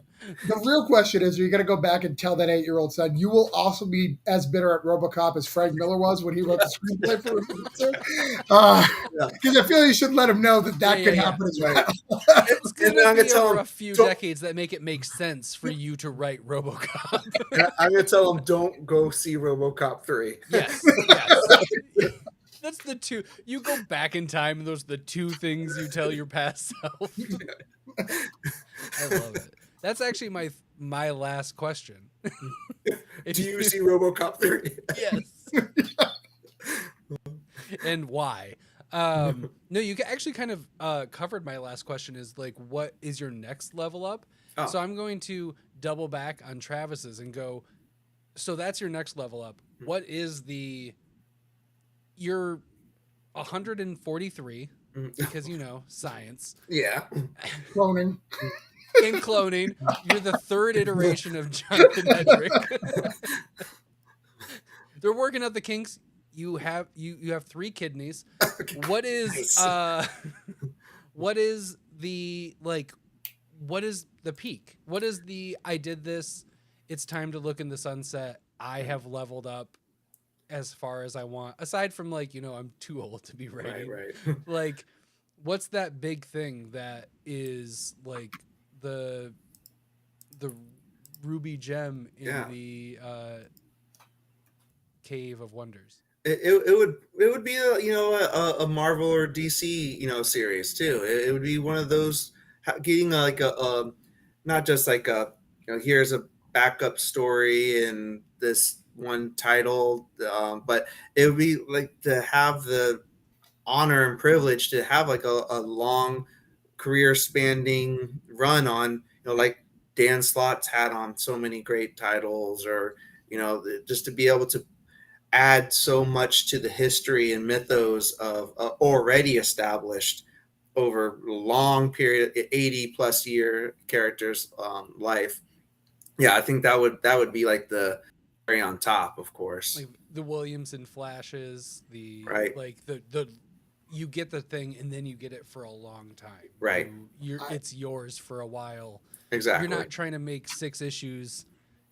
The real question is, are you going to go back and tell that 8-year-old son you will also be as bitter at RoboCop as Frank Miller was when he wrote the screenplay for it? Because I feel you should let him know that could happen as well. It's going to be over a few decades that make it make sense for you to write RoboCop. I'm going to tell him, don't go see RoboCop 3. Yes. That's the two. You go back in time, and those are the two things you tell your past self. I love it. That's actually my last question. Do you see RoboCop 3? Yes. And why? No, you actually kind of covered my last question. Is like, what is your next level up? Oh. So I'm going to double back on Travis's and go. So that's your next level up. What is you're 143 because science. Yeah. Cloning. In cloning, you're the third iteration of Jonathan Hedrick. They're working out the kinks. You have 3 kidneys. Okay. What is what is the peak? What is the I did this? It's time to look in the sunset. I have leveled up as far as I want, aside from I'm too old to be writing. Right. Like, what's that big thing that is like the ruby gem in the Cave of Wonders? It would be a Marvel or DC series too. It would be one of those getting like a not just like here's a backup story and this one title, but it would be like to have the honor and privilege to have like a long career spanning run on like Dan Slott's had on so many great titles, or just to be able to add so much to the history and mythos of already established over a long period, 80 plus year characters life. Yeah, I think that would be like the cherry on top, of course. Like the Williamson flashes, right. The you get the thing and then you get it for a long time. Right. It's yours for a while. Exactly. You're not trying to make 6 issues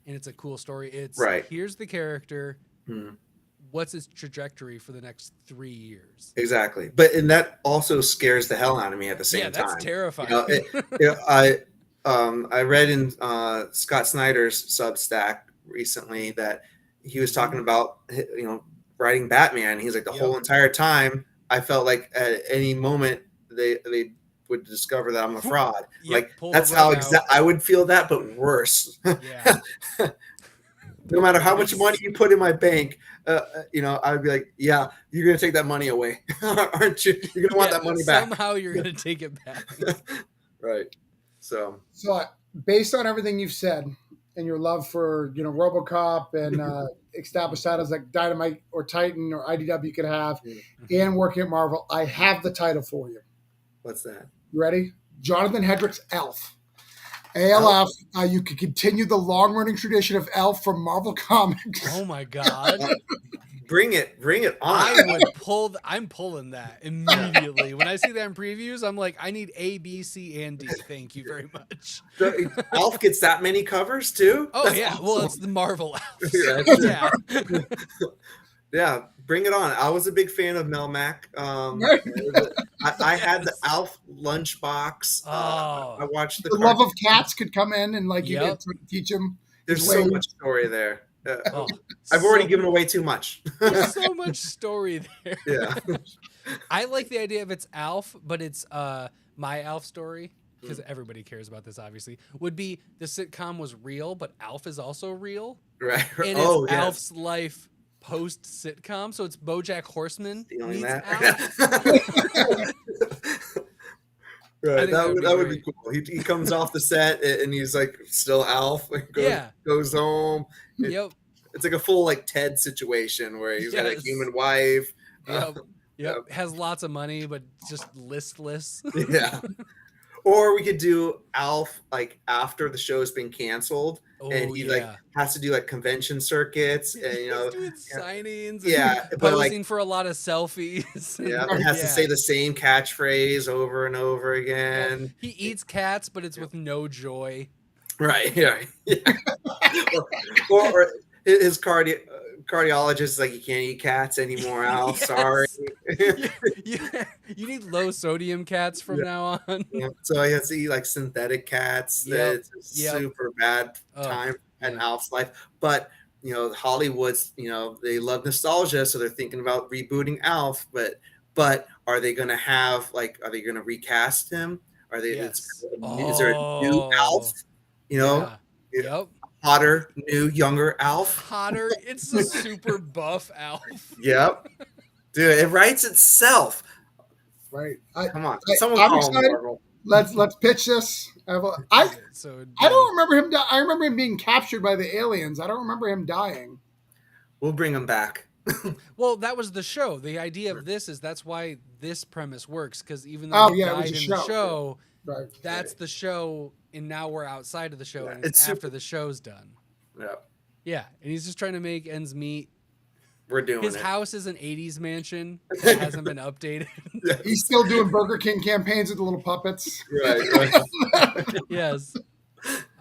and it's a cool story. It's right. Here's the character. what's his trajectory for the next 3 years? Exactly. And that also scares the hell out of me at the same time. That's terrifying. I read in Scott Snyder's Substack recently that he was talking about, writing Batman. He's like, the whole entire time I felt like at any moment they would discover that I'm a fraud. Like that's how I would feel that, but worse. Yeah. No matter how much money you put in my bank, I'd be like, yeah, you're going to take that money away, aren't you? You're going to want that money back. Somehow you're going to take it back. Right. So based on everything you've said and your love for, RoboCop and established titles like Dynamite or Titan or IDW could have, and working at Marvel, I have the title for you. What's that? You ready? Jonathan Hedrick's Elf. ALF, you could continue the long-running tradition of Elf from Marvel Comics. Oh my God. Bring it on. I'm pulling that immediately. When I see that in previews, I'm like, I need A, B, C, and D. Thank you very much. Elf gets that many covers too? Oh, that's awesome. Well, it's the Marvel Elf. Yeah. Yeah, bring it on. I was a big fan of Melmac. I had the Alf lunchbox. I watched the love of cats could come in and you could teach them. There's so much story there. I've already given away too much. There's so much story there. Yeah. I like the idea of it's Alf, but it's my Alf story, because everybody cares about this, obviously, would be the sitcom was real, but Alf is also real. Right. And it's Alf's life post sitcom, so it's BoJack Horseman meets Alf. Right, that would be cool. He comes off the set and he's like still Alf. Goes home. It's like a full Ted situation where he's got a human wife. Yep. Has lots of money but just listless. Yeah. Or we could do Alf after the show's been canceled, and he has to do convention circuits and doing signings, and posing for a lot of selfies. Yeah, and has to say the same catchphrase over and over again. He eats cats, but it's with no joy. Right. Yeah. or his cardiologist is like, you can't eat cats anymore, Al. Sorry. You need low sodium cats from now on. Yeah. So he has to eat synthetic cats. It's a super bad time in Alf's life. But Hollywood's they love nostalgia, so they're thinking about rebooting Alf. But are they going to have are they going to recast him? Are they? Is there a new Alf? Yep. Hotter, new, younger Alf. Hotter. It's a super buff Alf. Yep. Dude, it writes itself. Right. Come on. Someone call him Marvel. Let's pitch this. I don't remember him. I remember him being captured by the aliens. I don't remember him dying. We'll bring him back. Well, that was the show. The idea of this is that's why this premise works, because even though he died in the show, that's the show, and now we're outside of the show, and it's after the show's done. Yeah. Yeah, and he's just trying to make ends meet. We're doing His house is an 80s mansion that hasn't been updated. He's still doing Burger King campaigns with the little puppets. Right. Yes.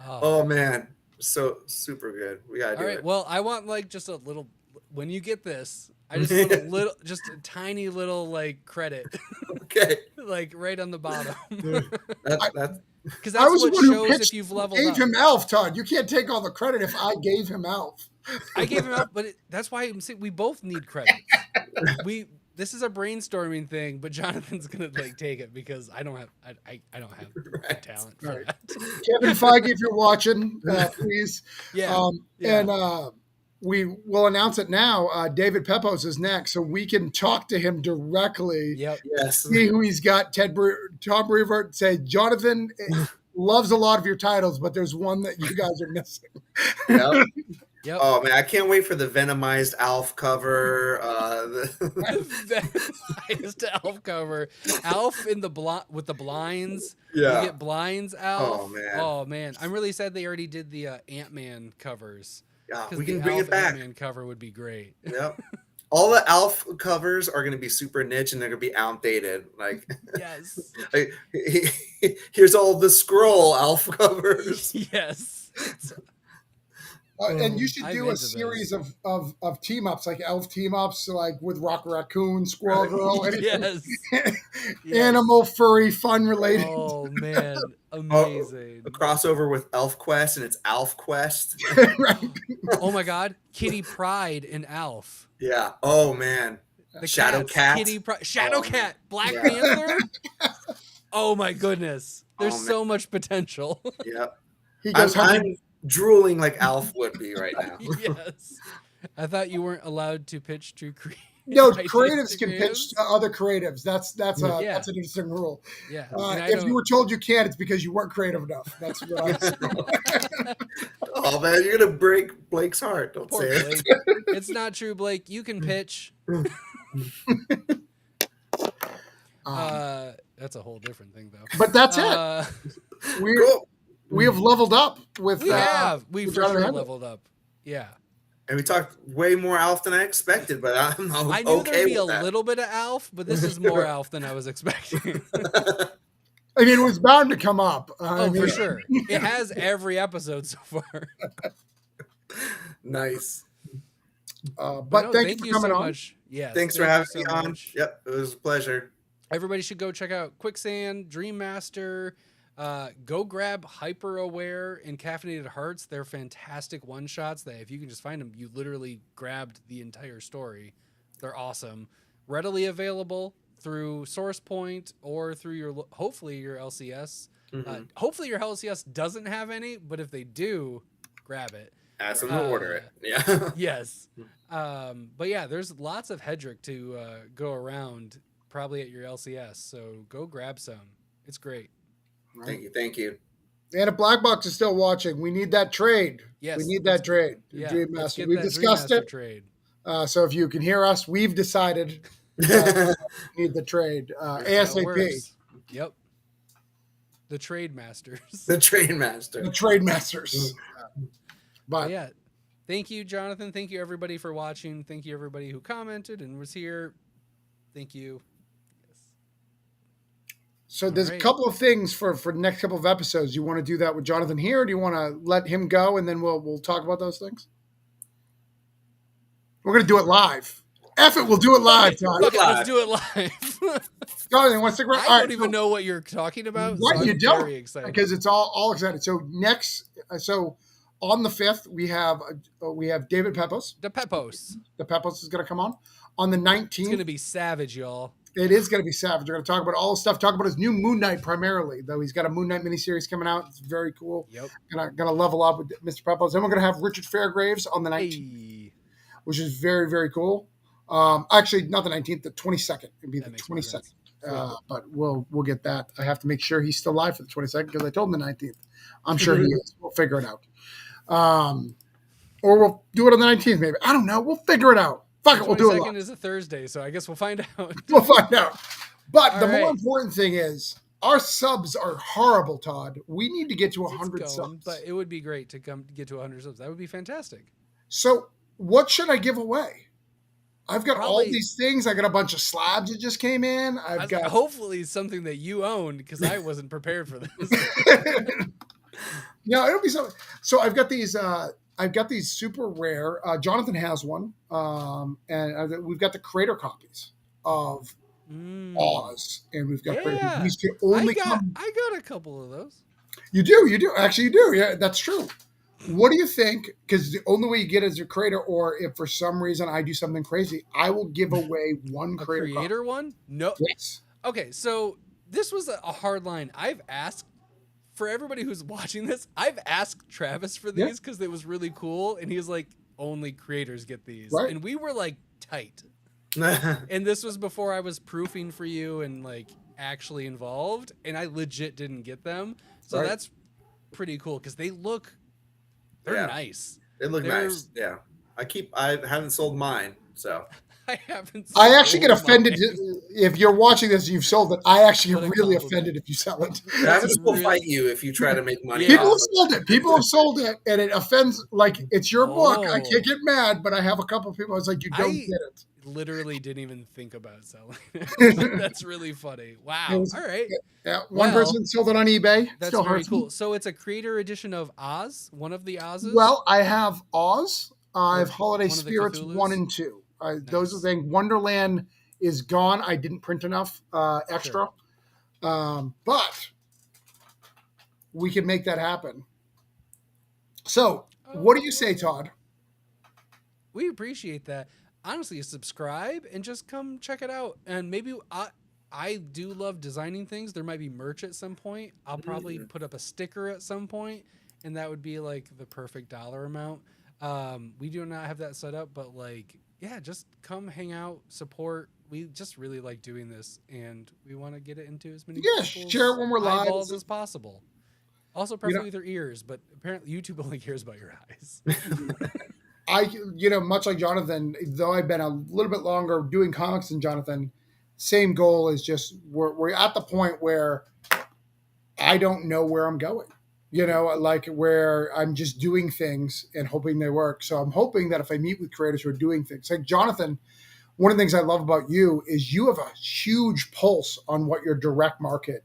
Oh man, so super good. We gotta do it. All right. Well, I want just a little. When you get this, I just want just a tiny little credit. Okay. Right on the bottom. That's. Because that's what shows if you've leveled up. Gave him Elf, Todd. You can't take all the credit if I gave him Elf. I gave him Elf, but that's why I'm saying we both need credit. This is a brainstorming thing, but Jonathan's gonna take it because I don't have the talent for that. Kevin Feige, if you're watching, please. And we will announce it now. David Pepos is next, so we can talk to him directly. Yep. Yes. See who he's got. Tom Brevoort say, Jonathan loves a lot of your titles, but there's one that you guys are missing. Yep. Yep. Oh man, I can't wait for the Venomized Alf cover. Venomized Alf cover. Alf in with the blinds. Yeah. You get blinds Alf. Oh man. I'm really sad they already did the Ant-Man covers. Yeah, we can bring it back. Ant-Man cover would be great. Yep. All the Alf covers are going to be super niche and they're going to be outdated. Yes. Here's all the Skrull Alf covers. Yes. And you should I'm do a into series this. of team ups, like elf team ups, like with Rocket Raccoon, Squirrel Girl, Yes. Yes. animal, furry, fun related. Oh man, Oh, amazing. a crossover with Elf Quest, and it's Alf Quest. Right. Oh my God, Kitty Pryde and Alf. Yeah. Oh man. The Shadow cats, Cat. Kitty Pryde, Shadow Oh, Cat, Black Yeah. Panther. Oh my goodness, there's Oh, man. so much potential. Yep. He I'm, goes, I'm drooling like Alf would be right now. Yes, I thought you weren't allowed to pitch to no, ideas creatives to can pitch creatives. to other creatives. That's Yeah. that's an interesting rule. Yeah, and I If you don't- were told you can't, it's because you weren't creative enough. That's what I Oh man, you're gonna break Blake's heart. Don't Poor say Blake. It's not true, Blake. You can pitch. That's a whole different thing, though. But that's it. it. We Cool. we have leveled up with. We have. We with for Jonathan sure Hedrick. leveled up. Yeah. And we talked way more Alf than I expected, but I'm I knew okay there'd be with a that. little bit of Alf, but this is more Alf than I was expecting. I mean, it was bound to come up. Oh, for sure. It has every episode so far. Nice. But no, thank you for coming so on. much. Yes, Thanks for thank having you me so on. much. Yep, it was a pleasure. Everybody should go check out Quicksand, Dream Master. Go grab Hyper Aware and Caffeinated Hearts. They're fantastic one shots that if you can just find them, you literally grabbed the entire story. They're awesome. Readily available through SourcePoint or through your hopefully your LCS. Mm-hmm. Hopefully your LCS doesn't have any, but if they do, grab it. Ask them to order it. Yeah. Yes. But yeah, there's lots of Hedrick to go around probably at your LCS. So go grab some. It's great. Right. Thank you. And if Black Box is still watching, we need that trade. Yes, we need that trade. Yeah, Dream let's Master. get We've that discussed Dream Master it. trade. So if you can hear us, we've decided we need the trade That's how it ASAP. works. Yep. The trade masters. The Train Master. The trade masters. But yeah. Thank you, Jonathan. Thank you, everybody, for watching. Thank you, everybody who commented and was here. Thank you. Yes. so there's All right. a couple of things for the next couple of episodes. You want to do that with Jonathan here, or do you want to let him go and then we'll talk about those things? We're gonna do it live. F it, we'll do it live, Todd. Fuck it, let's do it live. Jonathan, want to stick around? I don't even know what you're talking about. What? So You I'm don't? very excited. Because it's all excited. So next, so on the 5th we have David Pepos. The Pepos. The Pepos is going to come on the 19th. It's going to be savage, y'all. It is going to be savage. We're going to talk about all the stuff. Talk about his new Moon Knight primarily, though. He's got a Moon Knight miniseries coming out. It's very cool. Yep. Gonna level up with Mr. Pepos. Then we're going to have Richard Fairgraves on the 19th, Hey. which is very, very cool. Actually, not the 19th, the 22nd. It'd be That the makes more 22nd. sense. But we'll get that. I have to make sure he's still live for the 22nd because I told him the 19th. I'm sure he is. We'll figure it out. Or we'll do it on the 19th, maybe. I don't know. We'll figure it out. Fuck it, we'll do it live. 22nd is a Thursday, so I guess we'll find out. We'll find out. But All the right. more important thing is our subs are horrible, Todd. We need to get to 100 It's going, subs. but it would be great to get to 100 subs. That would be fantastic. So what should I give away? I've got all Probably- these things. I got a bunch of slabs that just came in. I've got Hopefully something that you own because I wasn't prepared for this. No, it'll be something. So I've got these. I've got these super rare. Jonathan has one, and we've got the creator copies of Oz, and we've got creator. Yeah. These can only I come. got a couple of those. You do. Actually, you do. Yeah, that's true. What do you think? Because the only way you get it is a creator, or if for some reason I do something crazy, I will give away one A creator. creator one? No. Yes. Okay, so this was a hard line. I've asked for everybody who's watching this. I've asked Travis for these because it was really cool, and he was like, "Only creators get these," Right. and we were like tight. And this was before I was proofing for you and like actually involved, and I legit didn't get them. So Right. that's pretty cool because they're Yeah. nice. They look They're- nice. Yeah. I haven't sold mine, so I haven't. I actually get sold offended mine. if you're watching this. You've sold it. I actually What get a really compliment. offended if you sell it. Travis will really- fight you if you try to make money. Yeah. People off have of sold it. People have sold it, and it offends. Like it's your book. I Oh. can't get mad, but I have a couple of people. I was like, you don't I- get it. literally didn't even think about selling it. That's really funny. Wow. All right. Yeah, one Well, person sold it on eBay. That's Still very hurts me. cool. So it's a creator edition of Oz, one of the Oz's. Well, I have Oz. I Or have Holiday one of the Spirits 1 Cthulhus? and 2. Those are Nice. the things. Wonderland is gone. I didn't print enough extra. But we can make that happen. So, what do you say, Todd? We appreciate that. Honestly, subscribe and just come check it out. And maybe I do love designing things. There might be merch at some point. I'll probably put up a sticker at some point, and that would be like the perfect dollar amount. We do not have that set up, but like, yeah, just come hang out, support. We just really like doing this, and we want to get it into as many share it when we're live eyeballs as possible. Also, preferably with your ears, but apparently YouTube only cares about your eyes. Much like Jonathan, though I've been a little bit longer doing comics than Jonathan, same goal is just we're at the point where I don't know where I'm going. Like where I'm just doing things and hoping they work. So I'm hoping that if I meet with creators who are doing things like Jonathan, one of the things I love about you is you have a huge pulse on what your direct market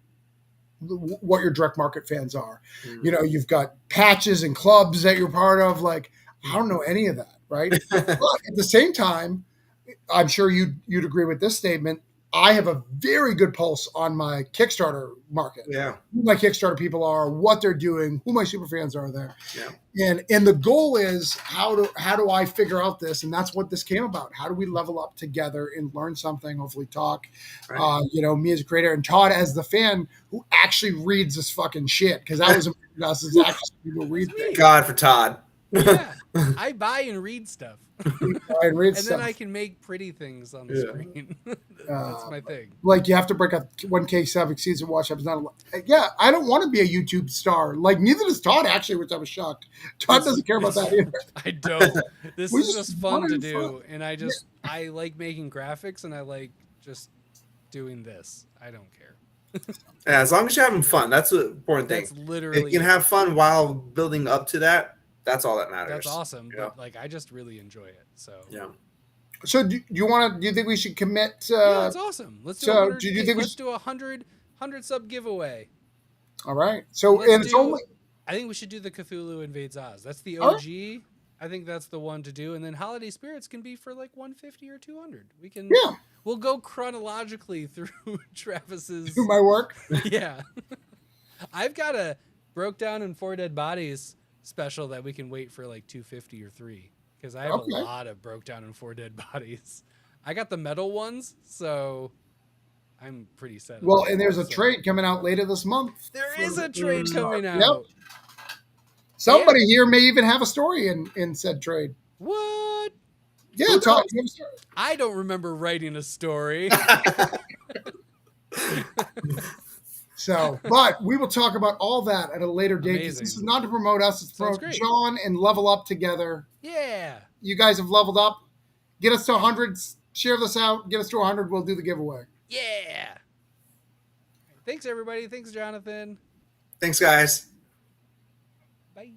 fans are. Mm-hmm. You've got patches and clubs that you're part of. Like, I don't know any of that, right? But at the same time, I'm sure you'd agree with this statement. I have a very good pulse on my Kickstarter market. Yeah. Who my Kickstarter people are, what they're doing, who my super fans are there. Yeah. And the goal is how do I figure out this? And that's what this came about. How do we level up together and learn something, hopefully talk, Right. me as a creator and Todd as the fan who actually reads this fucking shit. Cause that was important to us is actually people read things. God for Todd. Yeah. I buy and read stuff. And then I can make pretty things on the screen. That's my thing. Like you have to break up 1K sub exceeds and watch up. Yeah, I don't want to be a YouTube star. Like neither does Todd actually, which I was shocked. Todd doesn't care about that either. I don't. This is just fun to do, fun. and I like making graphics, and I like just doing this. I don't care. Yeah, as long as you're having fun, that's the important thing. That's literally. If you can have fun while building up to that. That's all that matters. That's awesome. Yeah. But like, I just really enjoy it. So yeah. So do you think we should commit? Yeah, that's awesome. Let's do. Let's do 100 sub giveaway. All right. So it's only. I think we should do the Cthulhu Invades Oz. That's the OG. Right. I think that's the one to do, and then Holiday Spirits can be for like 150 or 200. We can. Yeah. We'll go chronologically through Travis's. Through my work. Yeah. I've got a Broke Down and 4 Dead Bodies special that we can wait for like 250 or 3 because I have a lot of Broke Down and 4 Dead Bodies. I got the metal ones, so I'm pretty set. Well, and there's a trade coming out later this month. There is a trade coming out. Yep. Somebody here may even have a story in said trade. What? Yeah, Todd. I don't remember writing a story. So, but we will talk about all that at a later date. This is not to promote us. It's to promote John and level up together. Yeah. You guys have leveled up. Get us to 100. Share this out. Get us to 100. We'll do the giveaway. Yeah. Thanks, everybody. Thanks, Jonathan. Thanks, guys. Bye.